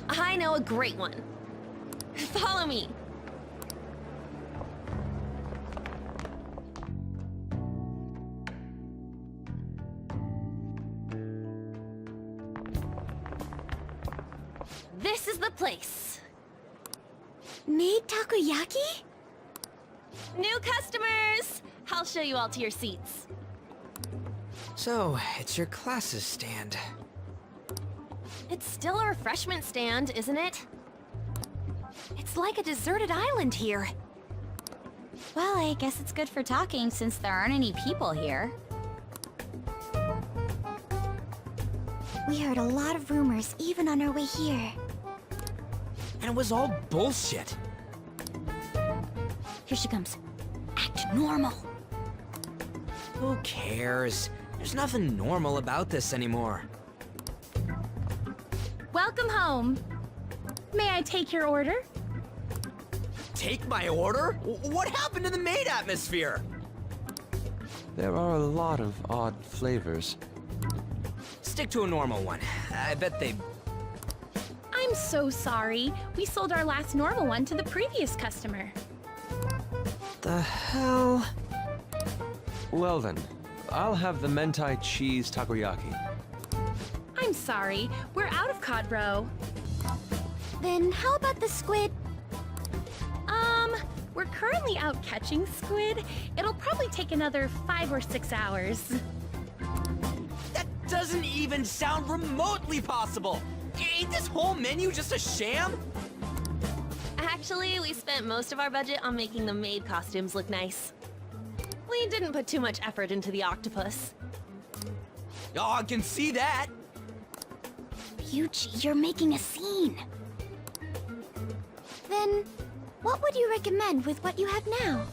I know a great one. Follow me. This is the place. Made takoyaki? New customers! I'll show you all to your seats. So, it's your class's stand. It's still a refreshment stand, isn't it? It's like a deserted island here. Well, I guess it's good for talking since there aren't any people here. We heard a lot of rumors even on our way here. And it was all bullshit. Here she comes. Act normal. Who cares? There's nothing normal about this anymore. Welcome home. May I take your order? Take my order? What happened to the maid atmosphere? There are a lot of odd flavors. Stick to a normal one. I bet they... I'm so sorry. We sold our last normal one to the previous customer. The hell? Well then, I'll have the mentai cheese takoyaki. I'm sorry. We're out of cod roe. Then how about the squid? We're currently out catching squid. It'll probably take another 5 or 6 hours. That doesn't even sound remotely possible! Ain't this whole menu just a sham? Actually, we spent most of our budget on making the maid costumes look nice. We didn't put too much effort into the octopus. Oh, I can see that! Ryuji, you're making a scene. Then, what would you recommend with what you have now?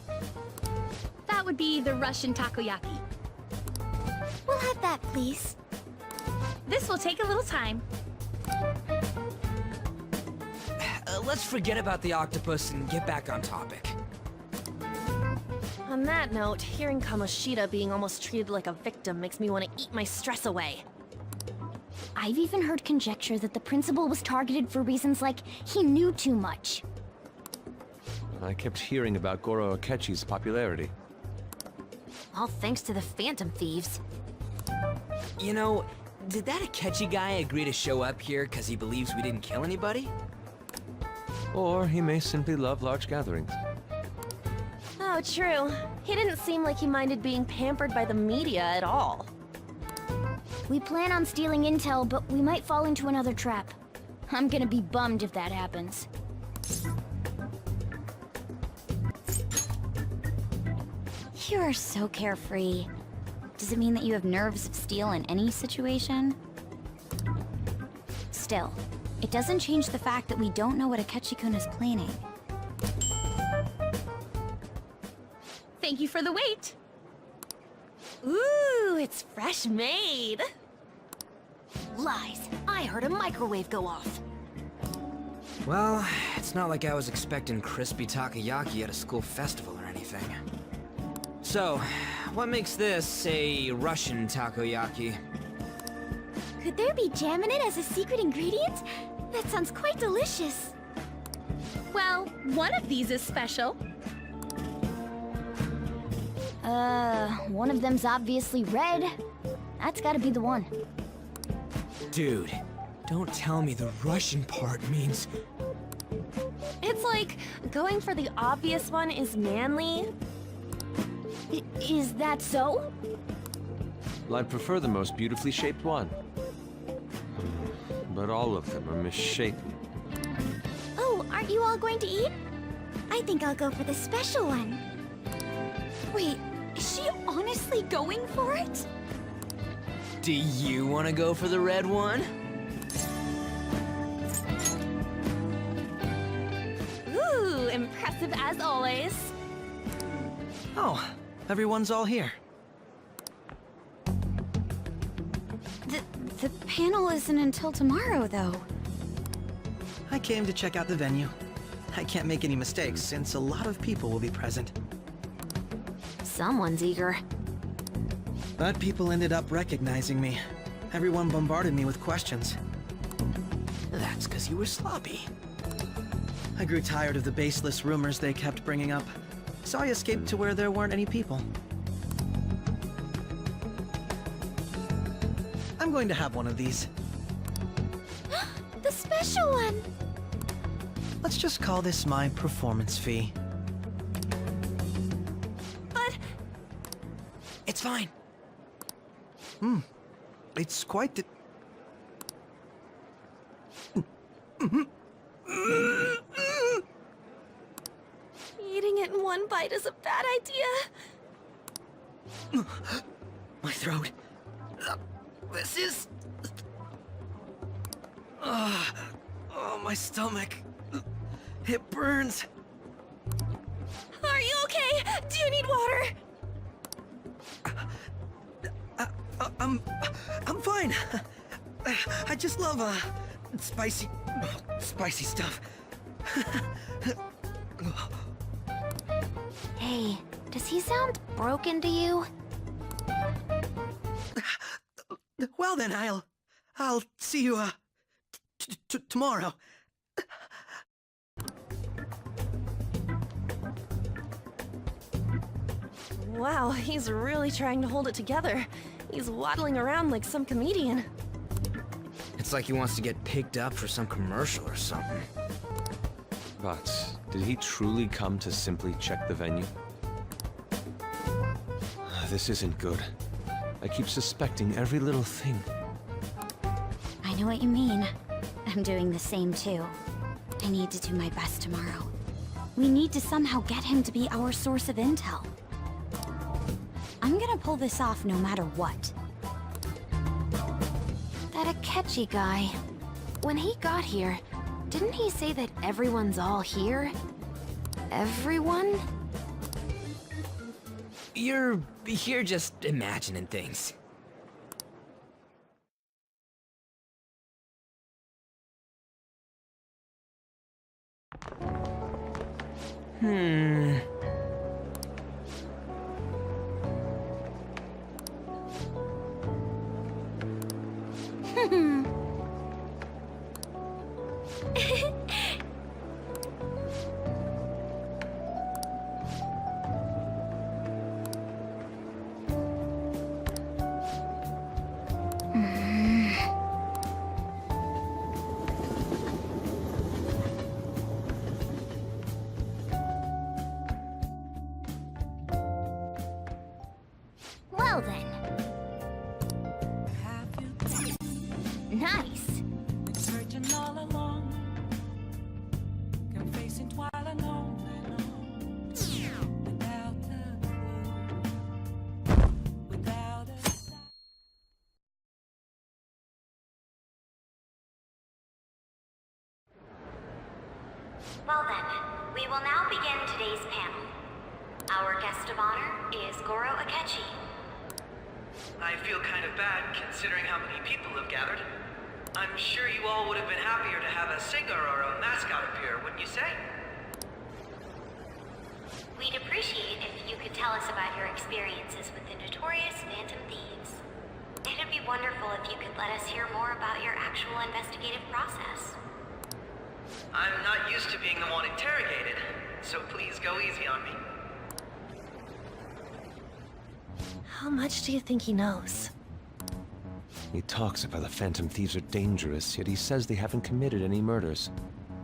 That would be the Russian takoyaki. We'll have that, please. This will take a little time. Let's forget about the octopus and get back on topic. On that note, hearing Kamoshida being almost treated like a victim makes me want to eat my stress away. I've even heard conjecture that the principal was targeted for reasons like he knew too much. I kept hearing about Goro Akechi's popularity. All thanks to the Phantom Thieves. You know, did that Akechi guy agree to show up here because he believes we didn't kill anybody? Or he may simply love large gatherings. Oh, true. He didn't seem like he minded being pampered by the media at all. We plan on stealing intel, but we might fall into another trap. I'm gonna be bummed if that happens. You are so carefree. Does it mean that you have nerves of steel in any situation? Still, it doesn't change the fact that we don't know what Akechi-kun is planning. Thank you for the wait. Ooh, it's fresh made. Lies. I heard a microwave go off. Well, it's not like I was expecting crispy takoyaki at a school festival or anything. So, what makes this a Russian takoyaki? Could there be jam in it as a secret ingredient? That sounds quite delicious. Well, one of these is special. One of them's obviously red. That's gotta be the one. Dude, don't tell me the Russian part means... It's like, going for the obvious one is manly. Is that so? Well, I'd prefer the most beautifully shaped one. But all of them are misshapen. Oh, aren't you all going to eat? I think I'll go for the special one. Wait, is she honestly going for it? Do you want to go for the red one? Ooh, impressive as always. Oh, everyone's all here. The panel isn't until tomorrow, though. I came to check out the venue. I can't make any mistakes since a lot of people will be present. Someone's eager. But people ended up recognizing me. Everyone bombarded me with questions. That's because you were sloppy. I grew tired of the baseless rumors they kept bringing up, so I escaped to where there weren't any people. I'm going to have one of these. The special one! Let's just call this my performance fee. But... It's fine. It's quite the... Eating it in one bite is a bad idea. My throat. This is... Oh, my stomach. It burns. Are you okay? Do you need water? I'm fine. I just love, spicy stuff. Hey, does he sound broken to you? Well then, I'll see you, tomorrow. Wow, he's really trying to hold it together. He's waddling around like some comedian. It's like he wants to get picked up for some commercial or something. But did he truly come to simply check the venue? This isn't good. I keep suspecting every little thing. I know what you mean. I'm doing the same too. I need to do my best tomorrow. We need to somehow get him to be our source of intel. I'm gonna pull this off no matter what. That Akechi guy. When he got here, didn't he say that everyone's all here? Everyone? You're just imagining things. Well then. Nice. Been searching all along, confessing while alone without a clue, without a sign. Well then, we will now begin today's panel. Our guest of honor is Goro Akechi. I feel kind of bad considering how many people have gathered. I'm sure you all would have been happier to have a singer or a mascot appear, wouldn't you say? We'd appreciate if you could tell us about your experiences with the notorious Phantom Thieves. It'd be wonderful if you could let us hear more about your actual investigative process. I'm not used to being the one interrogated, so please go easy on me. How much do you think he knows? He talks about the Phantom Thieves are dangerous, yet he says they haven't committed any murders.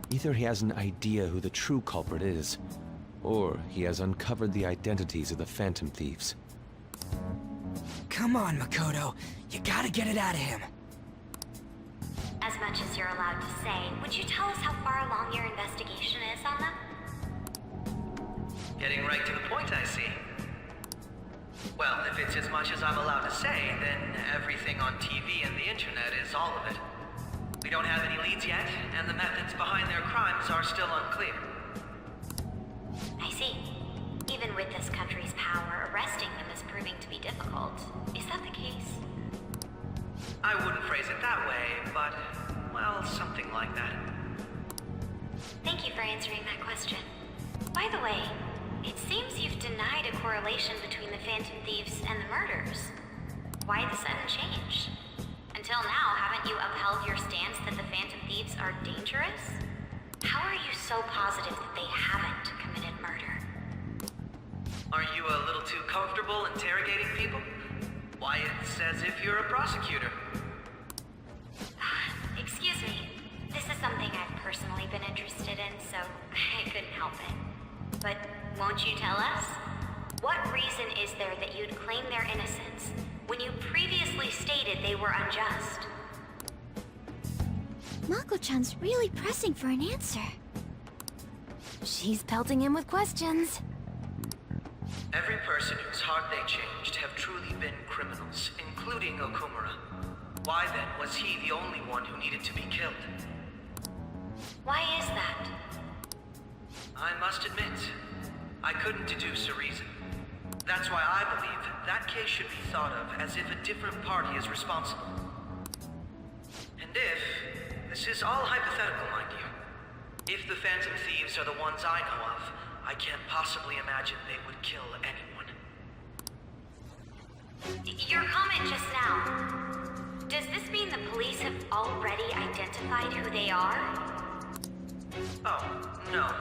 Either he has an idea who the true culprit is, or he has uncovered the identities of the Phantom Thieves. Come on, Makoto. You gotta get it out of him. As much as you're allowed to say, would you tell us how far along your investigation is on them? Getting right to the point, I see. Well, if it's as much as I'm allowed to say, then everything on TV and the internet is all of it. We don't have any leads yet, and the methods behind their crimes are still unclear. I see. Even with this country's power, arresting them is proving to be difficult. Is that the case? I wouldn't phrase it that way, but, well, something like that. Thank you for answering that question. By the way, it seems you've denied a correlation between the Phantom Thieves and the murders. Why the sudden change? Until now, haven't you upheld your stance that the Phantom Thieves are dangerous? How are you so positive that they haven't committed murder? Aren't you a little too comfortable interrogating people? Why, it's as if you're a prosecutor. Excuse me. This is something I've personally been interested in, so I couldn't help it. But won't you tell us? What reason is there that you'd claim their innocence when you previously stated they were unjust? Mako-chan's really pressing for an answer. She's pelting him with questions. Every person whose heart they changed have truly been criminals, including Okumura. Why then was he the only one who needed to be killed? Why is that? I must admit, I couldn't deduce a reason. That's why I believe that case should be thought of as if a different party is responsible. And if, this is all hypothetical, mind you, if the Phantom Thieves are the ones I know of, I can't possibly imagine they would kill anyone. Your comment just now, does this mean the police have already identified who they are? Oh, no.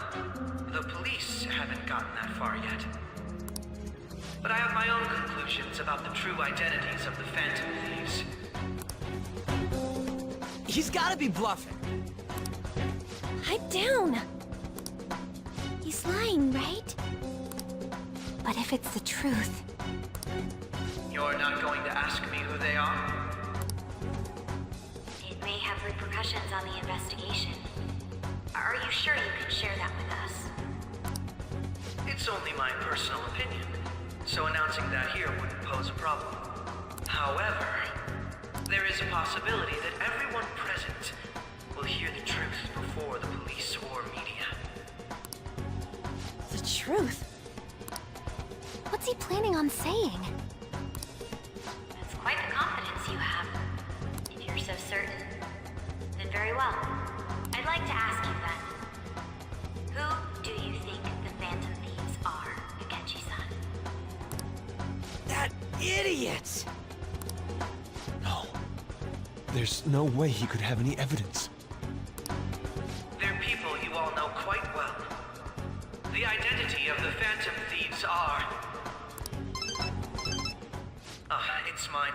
The police haven't gotten that far yet. But I have my own conclusions about the true identities of the Phantom Thieves. He's gotta be bluffing. Pipe down! He's lying, right? But if it's the truth... You're not going to ask me who they are? It may have repercussions on the investigation. Are you sure you can share that with us? It's only my personal opinion, so announcing that here wouldn't pose a problem. However, there is a possibility that everyone present will hear the truth before the police or media. The truth? What's he planning on saying? That's quite the confidence you have. If you're so certain, then very well. I'd like to ask you then. Who do you think the Phantom Thieves are, Akechi-san? That idiot! No. There's no way he could have any evidence. They're people you all know quite well. The identity of the Phantom Thieves are... it's mine.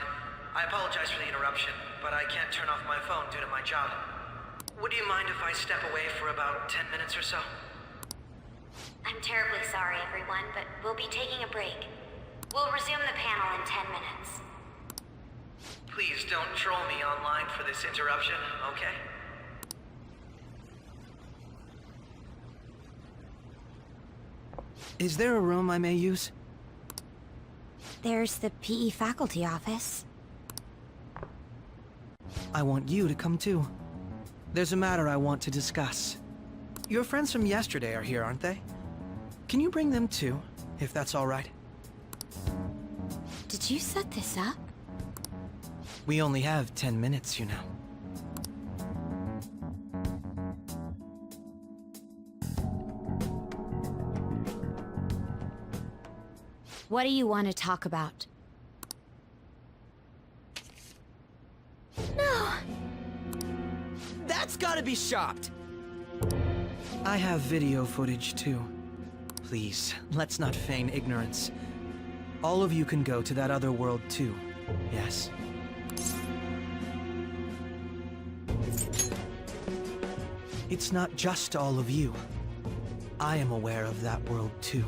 I apologize for the interruption, but I can't turn off my phone due to my job. Would you mind if I step away for about 10 minutes or so? I'm terribly sorry, everyone, but we'll be taking a break. We'll resume the panel in 10 minutes. Please don't troll me online for this interruption, okay? Is there a room I may use? There's the PE faculty office. I want you to come too. There's a matter I want to discuss. Your friends from yesterday are here, aren't they? Can you bring them too, if that's all right? Did you set this up? We only have 10 minutes, you know. What do you want to talk about? No! That's gotta be shopped! I have video footage too. Please, let's not feign ignorance. All of you can go to that other world too, yes? It's not just all of you. I am aware of that world too.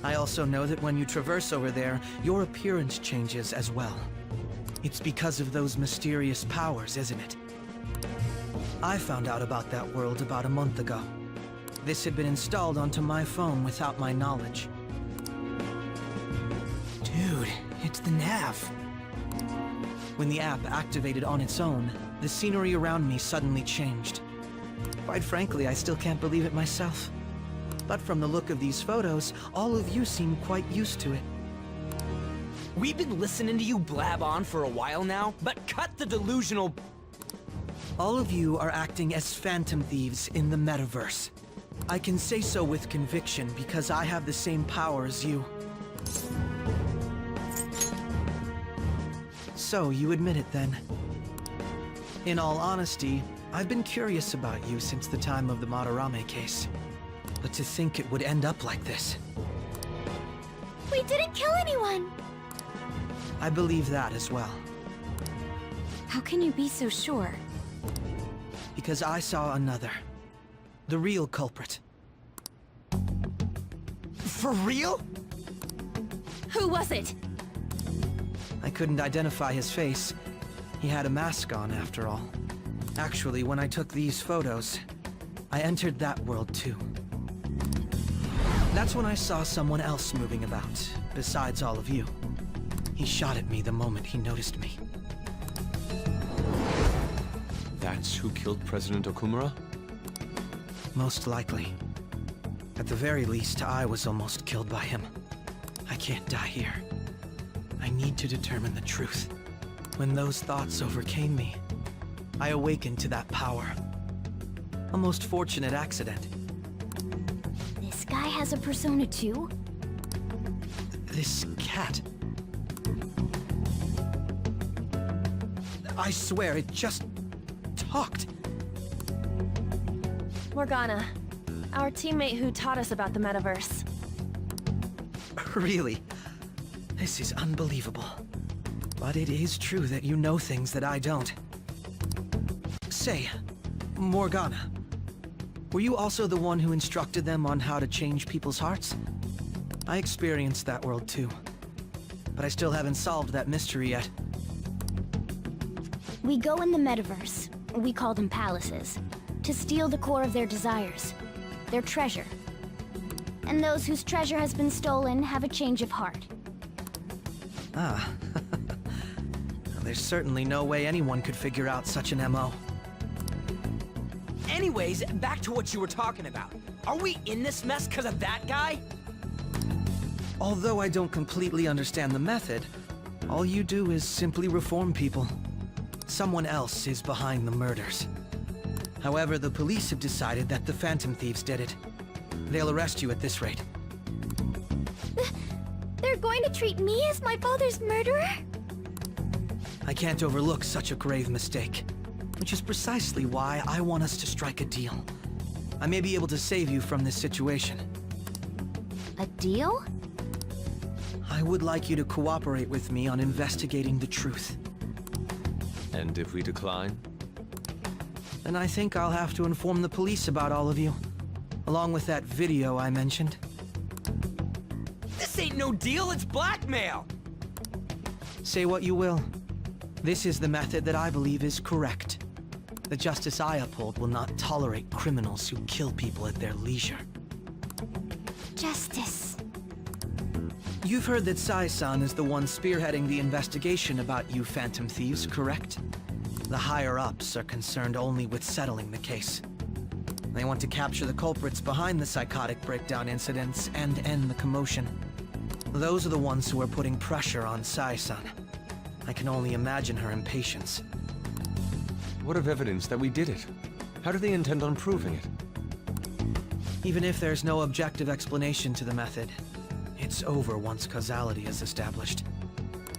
I also know that when you traverse over there, your appearance changes as well. It's because of those mysterious powers, isn't it? I found out about that world about a month ago. This had been installed onto my phone without my knowledge. Dude, it's the nav. When the app activated on its own, the scenery around me suddenly changed. Quite frankly, I still can't believe it myself. But from the look of these photos, all of you seem quite used to it. We've been listening to you blab on for a while now, but cut the delusional... All of you are acting as phantom thieves in the metaverse. I can say so with conviction because I have the same power as you. So, you admit it then. In all honesty, I've been curious about you since the time of the Madarame case. But to think it would end up like this. We didn't kill anyone! I believe that as well. How can you be so sure? Because I saw another. The real culprit. For real? Who was it? I couldn't identify his face. He had a mask on, after all. Actually, when I took these photos, I entered that world too. That's when I saw someone else moving about, besides all of you. He shot at me the moment he noticed me. That's who killed President Okumura? Most likely. At the very least, I was almost killed by him. I can't die here. I need to determine the truth. When those thoughts overcame me, I awakened to that power. A most fortunate accident. This guy has a persona too? This cat. I swear, it just talked. Morgana, our teammate who taught us about the metaverse. Really? This is unbelievable. But it is true that you know things that I don't. Say, Morgana, were you also the one who instructed them on how to change people's hearts? I experienced that world too. But I still haven't solved that mystery yet. We go in the metaverse, we call them palaces, to steal the core of their desires, their treasure. And those whose treasure has been stolen have a change of heart. Ah. There's certainly no way anyone could figure out such an MO. Anyways, back to what you were talking about. Are we in this mess because of that guy? Although I don't completely understand the method, all you do is simply reform people. Someone else is behind the murders. However, the police have decided that the Phantom Thieves did it. They'll arrest you at this rate. They're going to treat me as my father's murderer? I can't overlook such a grave mistake. Which is precisely why I want us to strike a deal. I may be able to save you from this situation. A deal? I would like you to cooperate with me on investigating the truth. And if we decline? Then I think I'll have to inform the police about all of you. Along with that video I mentioned. This ain't no deal, it's blackmail! Say what you will. This is the method that I believe is correct. The justice I uphold will not tolerate criminals who kill people at their leisure. Justice. You've heard that Sai-san is the one spearheading the investigation about you Phantom Thieves, correct? The higher-ups are concerned only with settling the case. They want to capture the culprits behind the psychotic breakdown incidents and end the commotion. Those are the ones who are putting pressure on Sai-san. I can only imagine her impatience. What of evidence that we did it? How do they intend on proving it? Even if there's no objective explanation to the method, it's over once causality is established.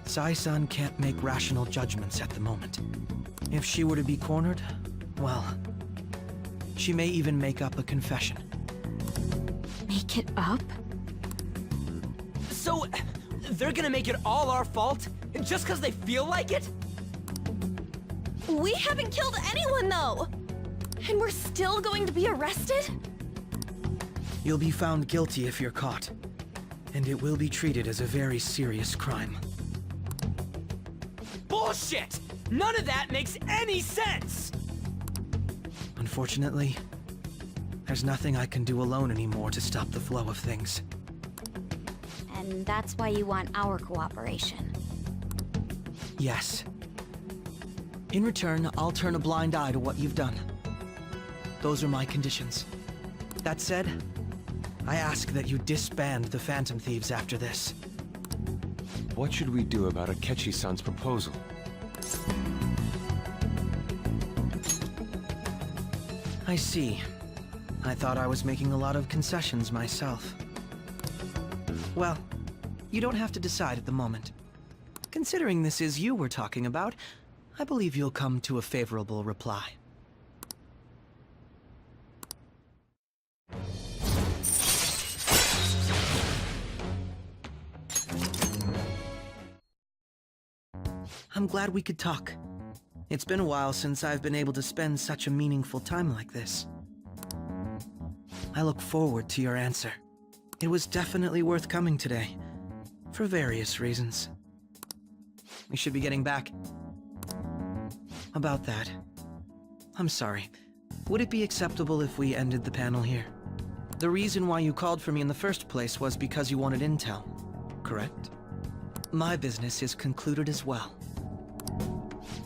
Sai-san can't make rational judgments at the moment. If she were to be cornered, well, she may even make up a confession. Make it up? So, they're gonna make it all our fault? Just because they feel like it? We haven't killed anyone, though! And we're still going to be arrested? You'll be found guilty if you're caught. And it will be treated as a very serious crime. Bullshit! None of that makes any sense! Unfortunately, there's nothing I can do alone anymore to stop the flow of things. And that's why you want our cooperation. Yes. In return, I'll turn a blind eye to what you've done. Those are my conditions. That said, I ask that you disband the Phantom Thieves after this. What should we do about Akechi-san's proposal? I see. I thought I was making a lot of concessions myself. Well, you don't have to decide at the moment. Considering this is you we're talking about, I believe you'll come to a favorable reply. I'm glad we could talk. It's been a while since I've been able to spend such a meaningful time like this. I look forward to your answer. It was definitely worth coming today, for various reasons. We should be getting back. About that, I'm sorry. Would it be acceptable if we ended the panel here? The reason why you called for me in the first place was because you wanted intel, correct? My business is concluded as well.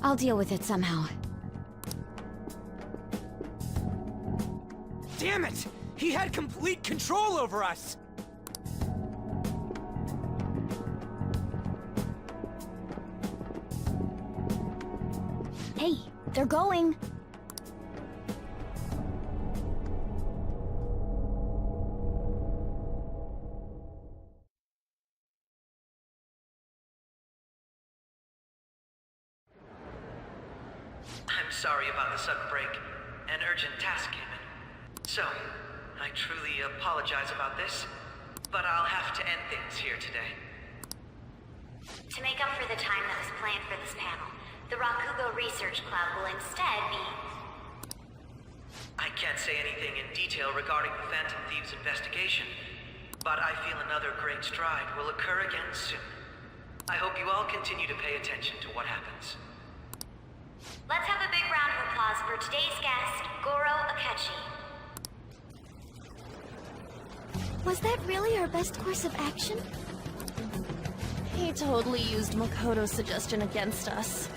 I'll deal with it somehow. Damn it! He had complete control over us! Hey, they're going! I'm sorry about the sudden break. An urgent task came in. So, I truly apologize about this, but I'll have to end things here today. To make up for the time that was planned for this panel, the Rakugo Research Club will instead be... I can't say anything in detail regarding the Phantom Thieves investigation, but I feel another great stride will occur again soon. I hope you all continue to pay attention to what happens. Let's have a big round of applause for today's guest, Goro Akechi. Was that really our best course of action? He totally used Makoto's suggestion against us.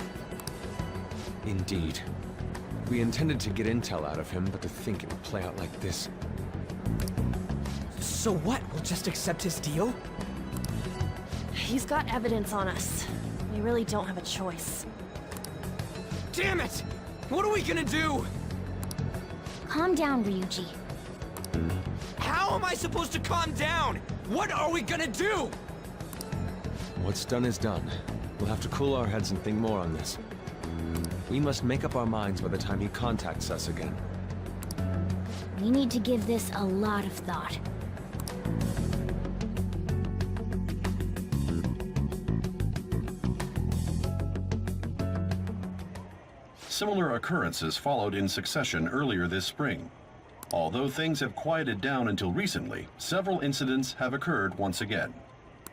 Indeed. We intended to get intel out of him, but to think it would play out like this. So what? We'll just accept his deal? He's got evidence on us. We really don't have a choice. Damn it! What are we gonna do? Calm down, Ryuji. How am I supposed to calm down? What are we gonna do? What's done is done. We'll have to cool our heads and think more on this. We must make up our minds by the time he contacts us again. We need to give this a lot of thought. Similar occurrences followed in succession earlier this spring. Although things have quieted down until recently, several incidents have occurred once again.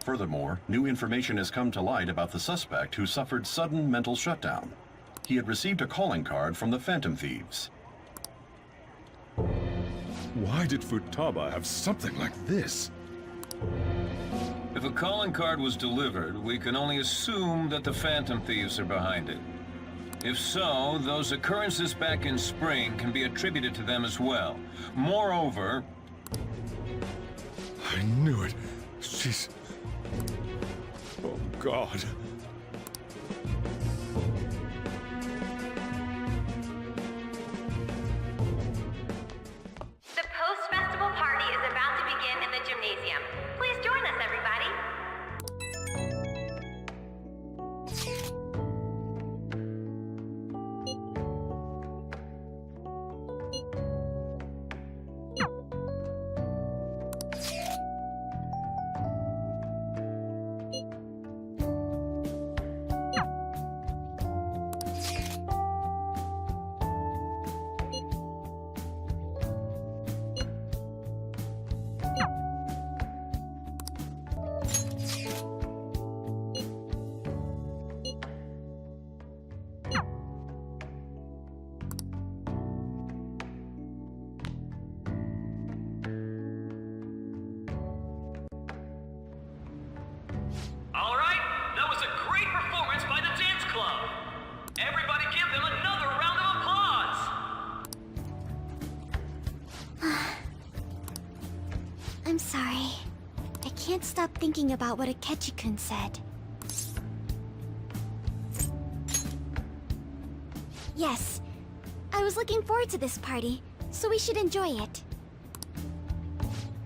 Furthermore, new information has come to light about the suspect who suffered sudden mental shutdown. He had received a calling card from the Phantom Thieves. Why did Futaba have something like this? If a calling card was delivered, we can only assume that the Phantom Thieves are behind it. If so, those occurrences back in spring can be attributed to them as well. Moreover... I knew it. She's... Oh, God. The post-festival party is about to begin in the gymnasium. Please join us, everybody. Club. Everybody give them another round of applause! I'm sorry. I can't stop thinking about what Akechi-kun said. Yes. I was looking forward to this party, so we should enjoy it.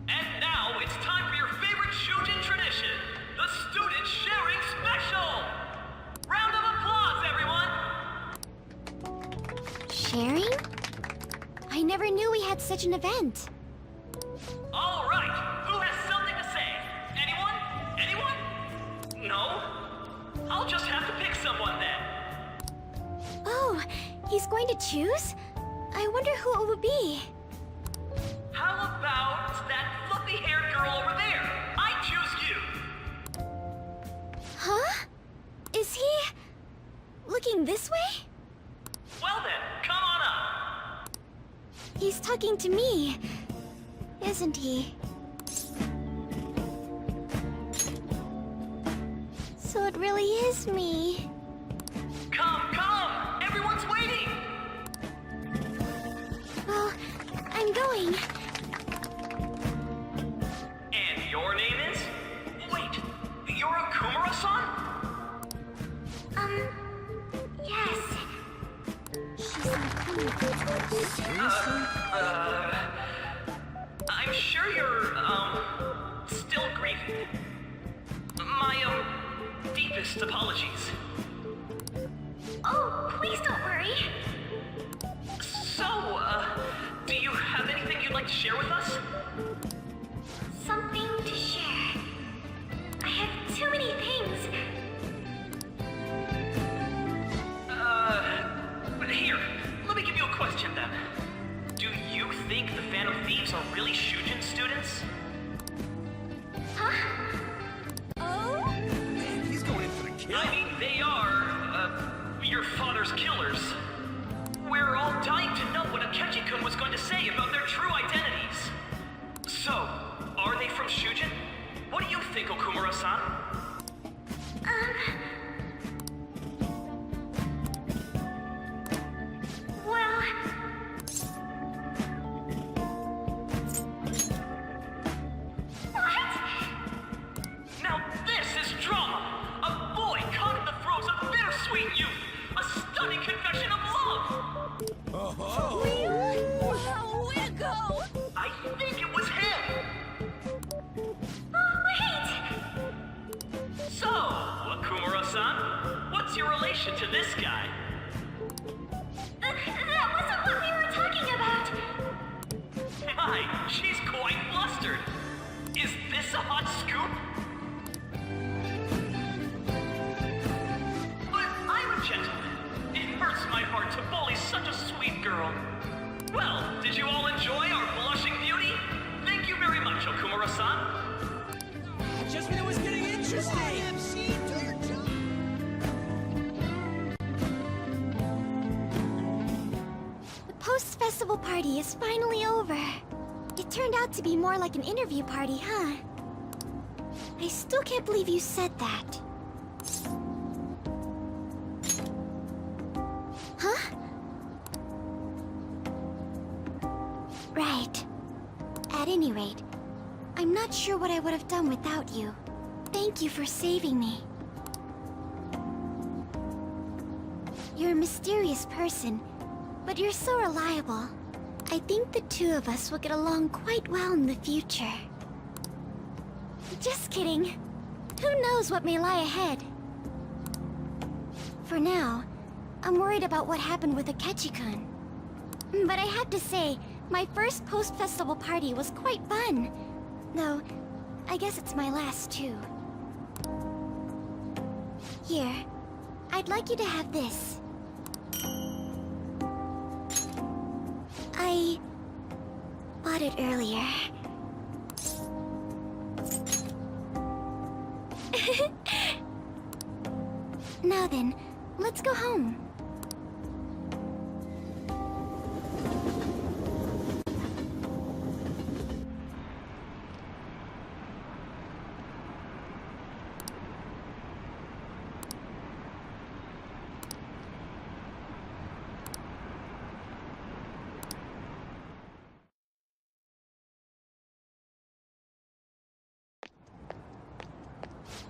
And now it's time for your favorite Shujin tradition, the Student Sharing Special! Round of applause, everyone! Sharing? I never knew we had such an event. All right, who has something to say? Anyone? Anyone? No? I'll just have to pick someone then. Oh, he's going to choose? I wonder who it would be. How about that fluffy-haired girl over there? I choose you! Huh? Is he... looking this way? Well then, come on up! He's talking to me, isn't he? So it really is me. Come, come! Everyone's waiting! Well, I'm going. And your name is? Wait, you're Okumura-san? Yes. I'm sure you're, still grieving. My, deepest apologies. Oh, please don't worry. So, do you have anything you'd like to share with us? Something to share. I have too many things. Here, let me give you a question then. Do you think the Phantom Thieves are really Shujin students? Huh? Oh? Man, he's going in for the kill. I mean, they are, your father's killers. We're all dying to know what Akechi-kun was going to say about their true identities. So, are they from Shujin? What do you think, Okumura-san? Well... What? Now this is drama! A boy caught in the throes of bittersweet youth! A stunning confession of love! Oh, Wow, way to go! I think it was him! Oh, wait! So, Okumura-san, what's your relation to this guy? That wasn't what we were talking about! My, she's quite flustered! Is this a hot scoop? But I'm a gentleman. It hurts my heart to bully such a sweet girl. Well, did you all enjoy our blushing beauty? Thank you very much, Okumura-san. just when it was getting interesting! The post-festival party is finally over. It turned out to be more like an interview party, huh? I still can't believe you said that. Huh? Right. At any rate, I'm not sure what I would have done without you. Thank you for saving me. You're a mysterious person, but you're so reliable. I think the two of us will get along quite well in the future. Just kidding. Who knows what may lie ahead? For now, I'm worried about what happened with Akechi-kun. But I have to say, my first post-festival party was quite fun. Though, I guess it's my last too. Here, I'd like you to have this. I bought it earlier. Now then, let's go home.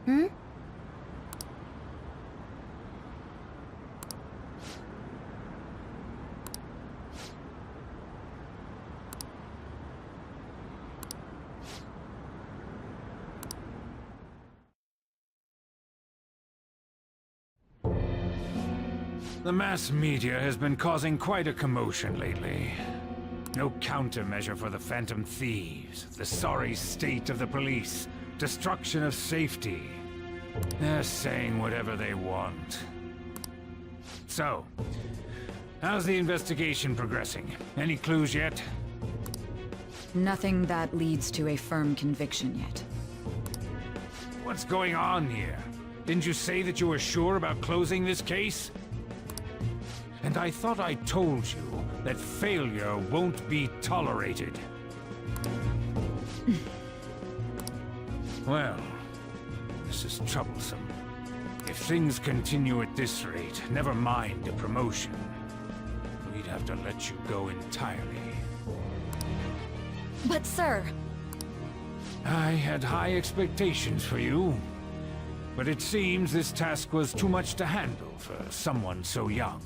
Hmm? The mass media has been causing quite a commotion lately. No countermeasure for the Phantom Thieves, the sorry state of the police, destruction of safety. They're saying whatever they want. So, how's the investigation progressing? Any clues yet? Nothing that leads to a firm conviction yet. What's going on here? Didn't you say that you were sure about closing this case? And I thought I told you that failure won't be tolerated. Well, this is troublesome. If things continue at this rate, never mind a promotion. We'd have to let you go entirely. But sir... I had high expectations for you. But it seems this task was too much to handle for someone so young.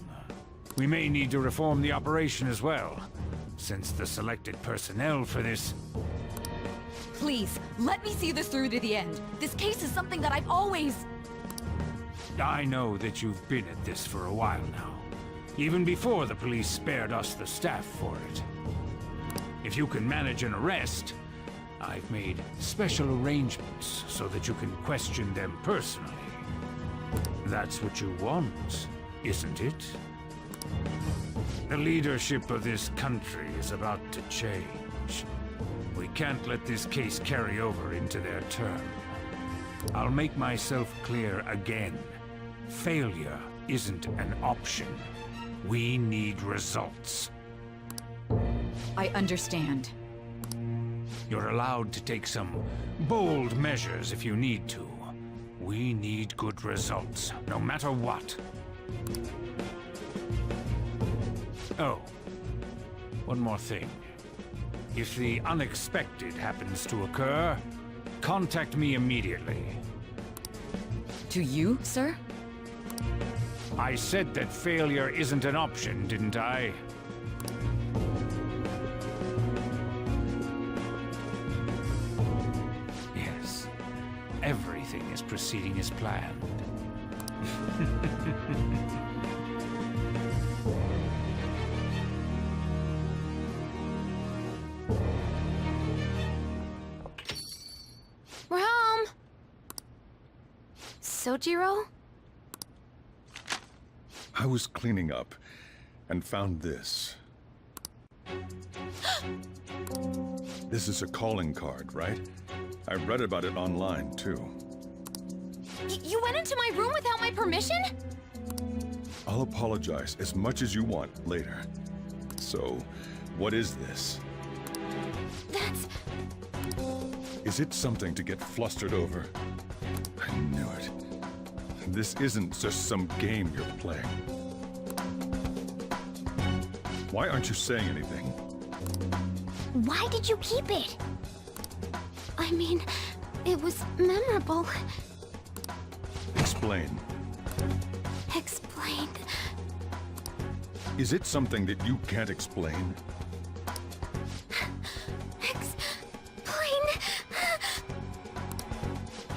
We may need to reform the operation as well, since the selected personnel for this... Please, let me see this through to the end. This case is something that I've always... I know that you've been at this for a while now, even before the police spared us the staff for it. If you can manage an arrest, I've made special arrangements so that you can question them personally. That's what you want, isn't it? The leadership of this country is about to change. We can't let this case carry over into their term. I'll make myself clear again. Failure isn't an option. We need results. I understand. You're allowed to take some bold measures if you need to. We need good results, no matter what. Oh, one more thing. If the unexpected happens to occur, contact me immediately. To you, sir? I said that failure isn't an option, didn't I? Yes. Everything is proceeding as planned. We're home! Sojiro? I was cleaning up and found this. This is a calling card, right? I read about it online, too. You went into my room without my permission? I'll apologize as much as you want later. So, what is this? That's... Is it something to get flustered over? I knew it. This isn't just some game you're playing. Why aren't you saying anything? Why did you keep it? I mean, it was memorable. Explain. Explain. Is it something that you can't explain? Explain.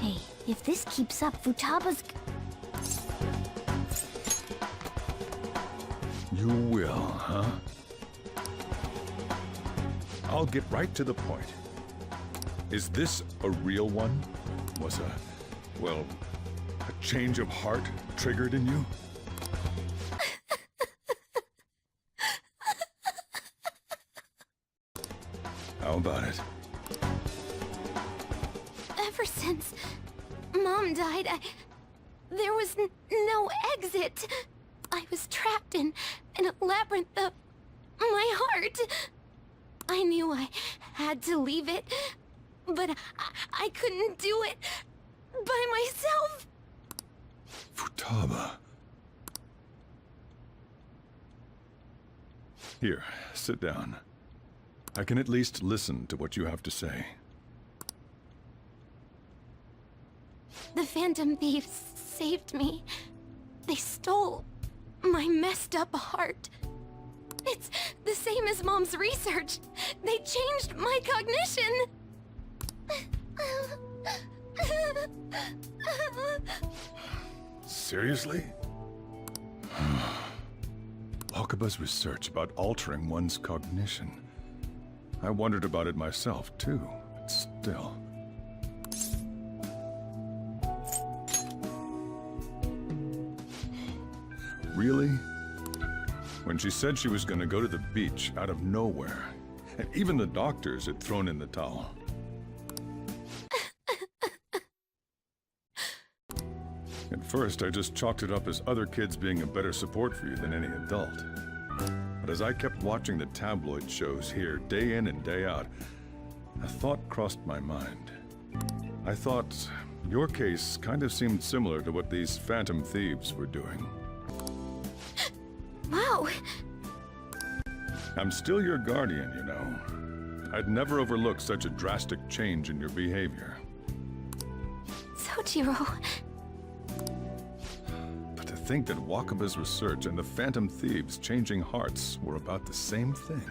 Hey, if this keeps up, Futaba's... You will, huh? I'll get right to the point. Is this a real one? Was well, a change of heart triggered in you? How about it? Ever since Mom died, there was no exit. I was trapped in a labyrinth of my heart. I knew I had to leave it, but I couldn't do it by myself. Futaba. Here, sit down. I can at least listen to what you have to say. The Phantom Thieves saved me. They stole my messed up heart. It's the same as Mom's research. They changed my cognition. Seriously? Wakaba's research about altering one's cognition. I wondered about it myself, too, but still. Really? When she said she was going to go to the beach out of nowhere, and even the doctors had thrown in the towel. At first, I just chalked it up as other kids being a better support for you than any adult. But as I kept watching the tabloid shows here day in and day out, a thought crossed my mind. I thought your case kind of seemed similar to what these Phantom Thieves were doing. Wow. I'm still your guardian, you know. I'd never overlook such a drastic change in your behavior. Sojiro. But to think that Wakaba's research and the Phantom Thieves changing hearts were about the same thing.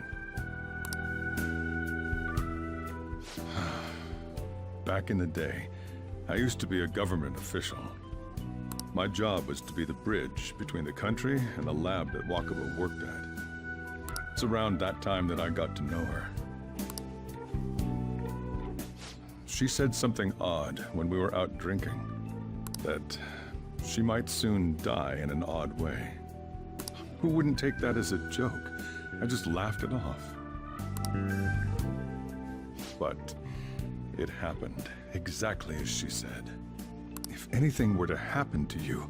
Back in the day, I used to be a government official. My job was to be the bridge between the country and the lab that Wakaba worked at. It's around that time that I got to know her. She said something odd when we were out drinking, that she might soon die in an odd way. Who wouldn't take that as a joke? I just laughed it off. But it happened exactly as she said. If anything were to happen to you,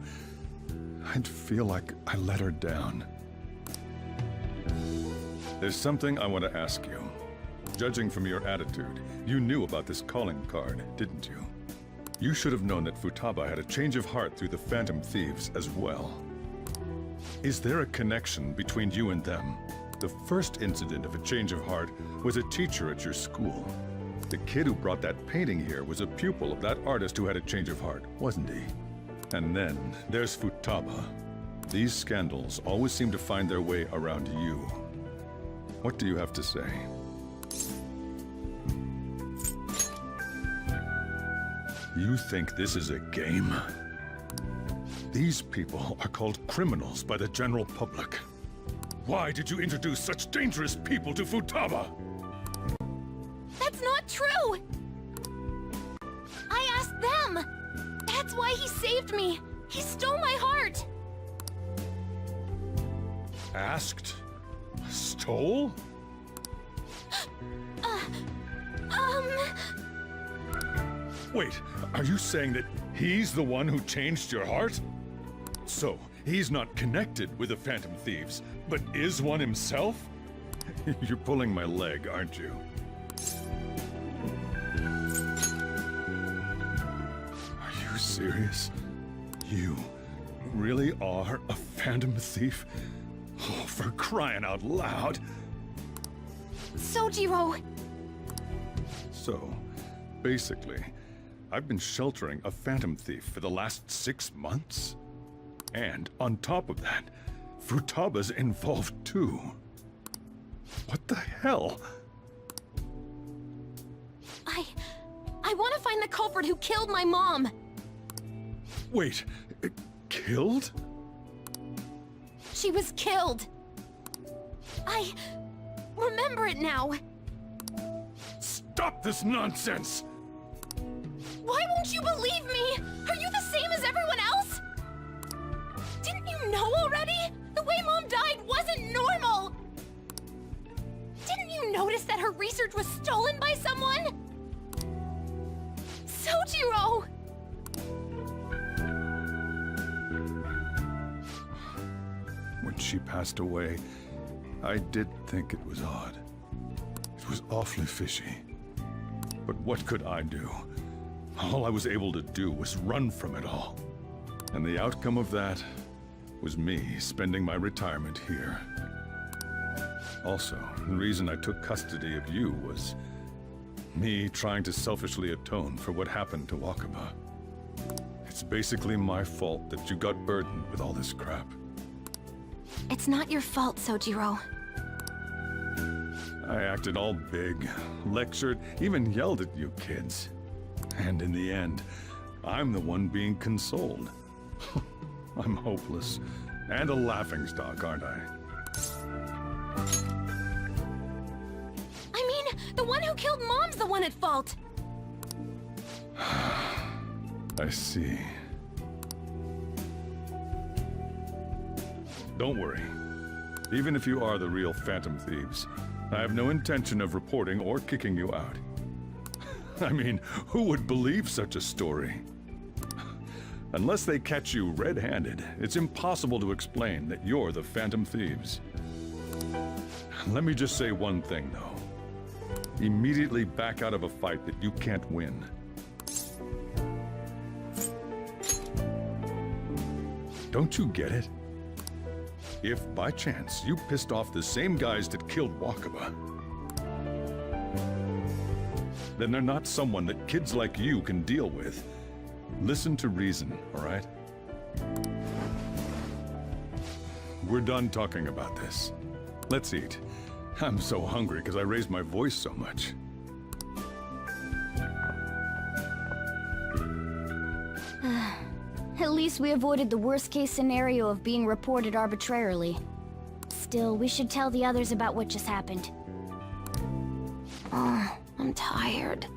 I'd feel like I let her down. There's something I want to ask you. Judging from your attitude, you knew about this calling card, didn't you? You should have known that Futaba had a change of heart through the Phantom Thieves as well. Is there a connection between you and them? The first incident of a change of heart was a teacher at your school. The kid who brought that painting here was a pupil of that artist who had a change of heart, wasn't he? And then there's Futaba. These scandals always seem to find their way around you. What do you have to say? You think this is a game? These people are called criminals by the general public. Why did you introduce such dangerous people to Futaba? That's not true! I asked them! That's why he saved me! He stole my heart! Asked? Stole? Wait, are you saying that he's the one who changed your heart? So, he's not connected with the Phantom Thieves, but is one himself? You're pulling my leg, aren't you? Are you serious? You really are a Phantom Thief? Oh, for crying out loud! Sojiro! So, basically, I've been sheltering a Phantom Thief for the last 6 months? And on top of that, Futaba's involved too. What the hell? I want to find the culprit who killed my mom! Wait, killed? She was killed! I remember it now! Stop this nonsense! Why won't you believe me? Are you the same as everyone else? Didn't you know already? The way Mom died wasn't normal! Didn't you notice that her research was stolen by someone? Sojiro! When she passed away, I did think it was odd. It was awfully fishy. But what could I do? All I was able to do was run from it all. And the outcome of that was me spending my retirement here. Also, the reason I took custody of you was me trying to selfishly atone for what happened to Wakaba. It's basically my fault that you got burdened with all this crap. It's not your fault, Sojiro. I acted all big, lectured, even yelled at you kids. And in the end, I'm the one being consoled. I'm hopeless. And a laughingstock, aren't I? I mean, the one who killed Mom's the one at fault! I see. Don't worry. Even if you are the real Phantom Thieves, I have no intention of reporting or kicking you out. I mean, who would believe such a story? Unless they catch you red-handed, it's impossible to explain that you're the Phantom Thieves. Let me just say one thing, though. Immediately back out of a fight that you can't win. Don't you get it? If, by chance, you pissed off the same guys that killed Wakaba, then they're not someone that kids like you can deal with. Listen to reason, all right? We're done talking about this. Let's eat. I'm so hungry because I raised my voice so much. At least we avoided the worst-case scenario of being reported arbitrarily. Still, we should tell the others about what just happened. Oh, I'm tired.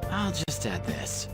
I'll just add this.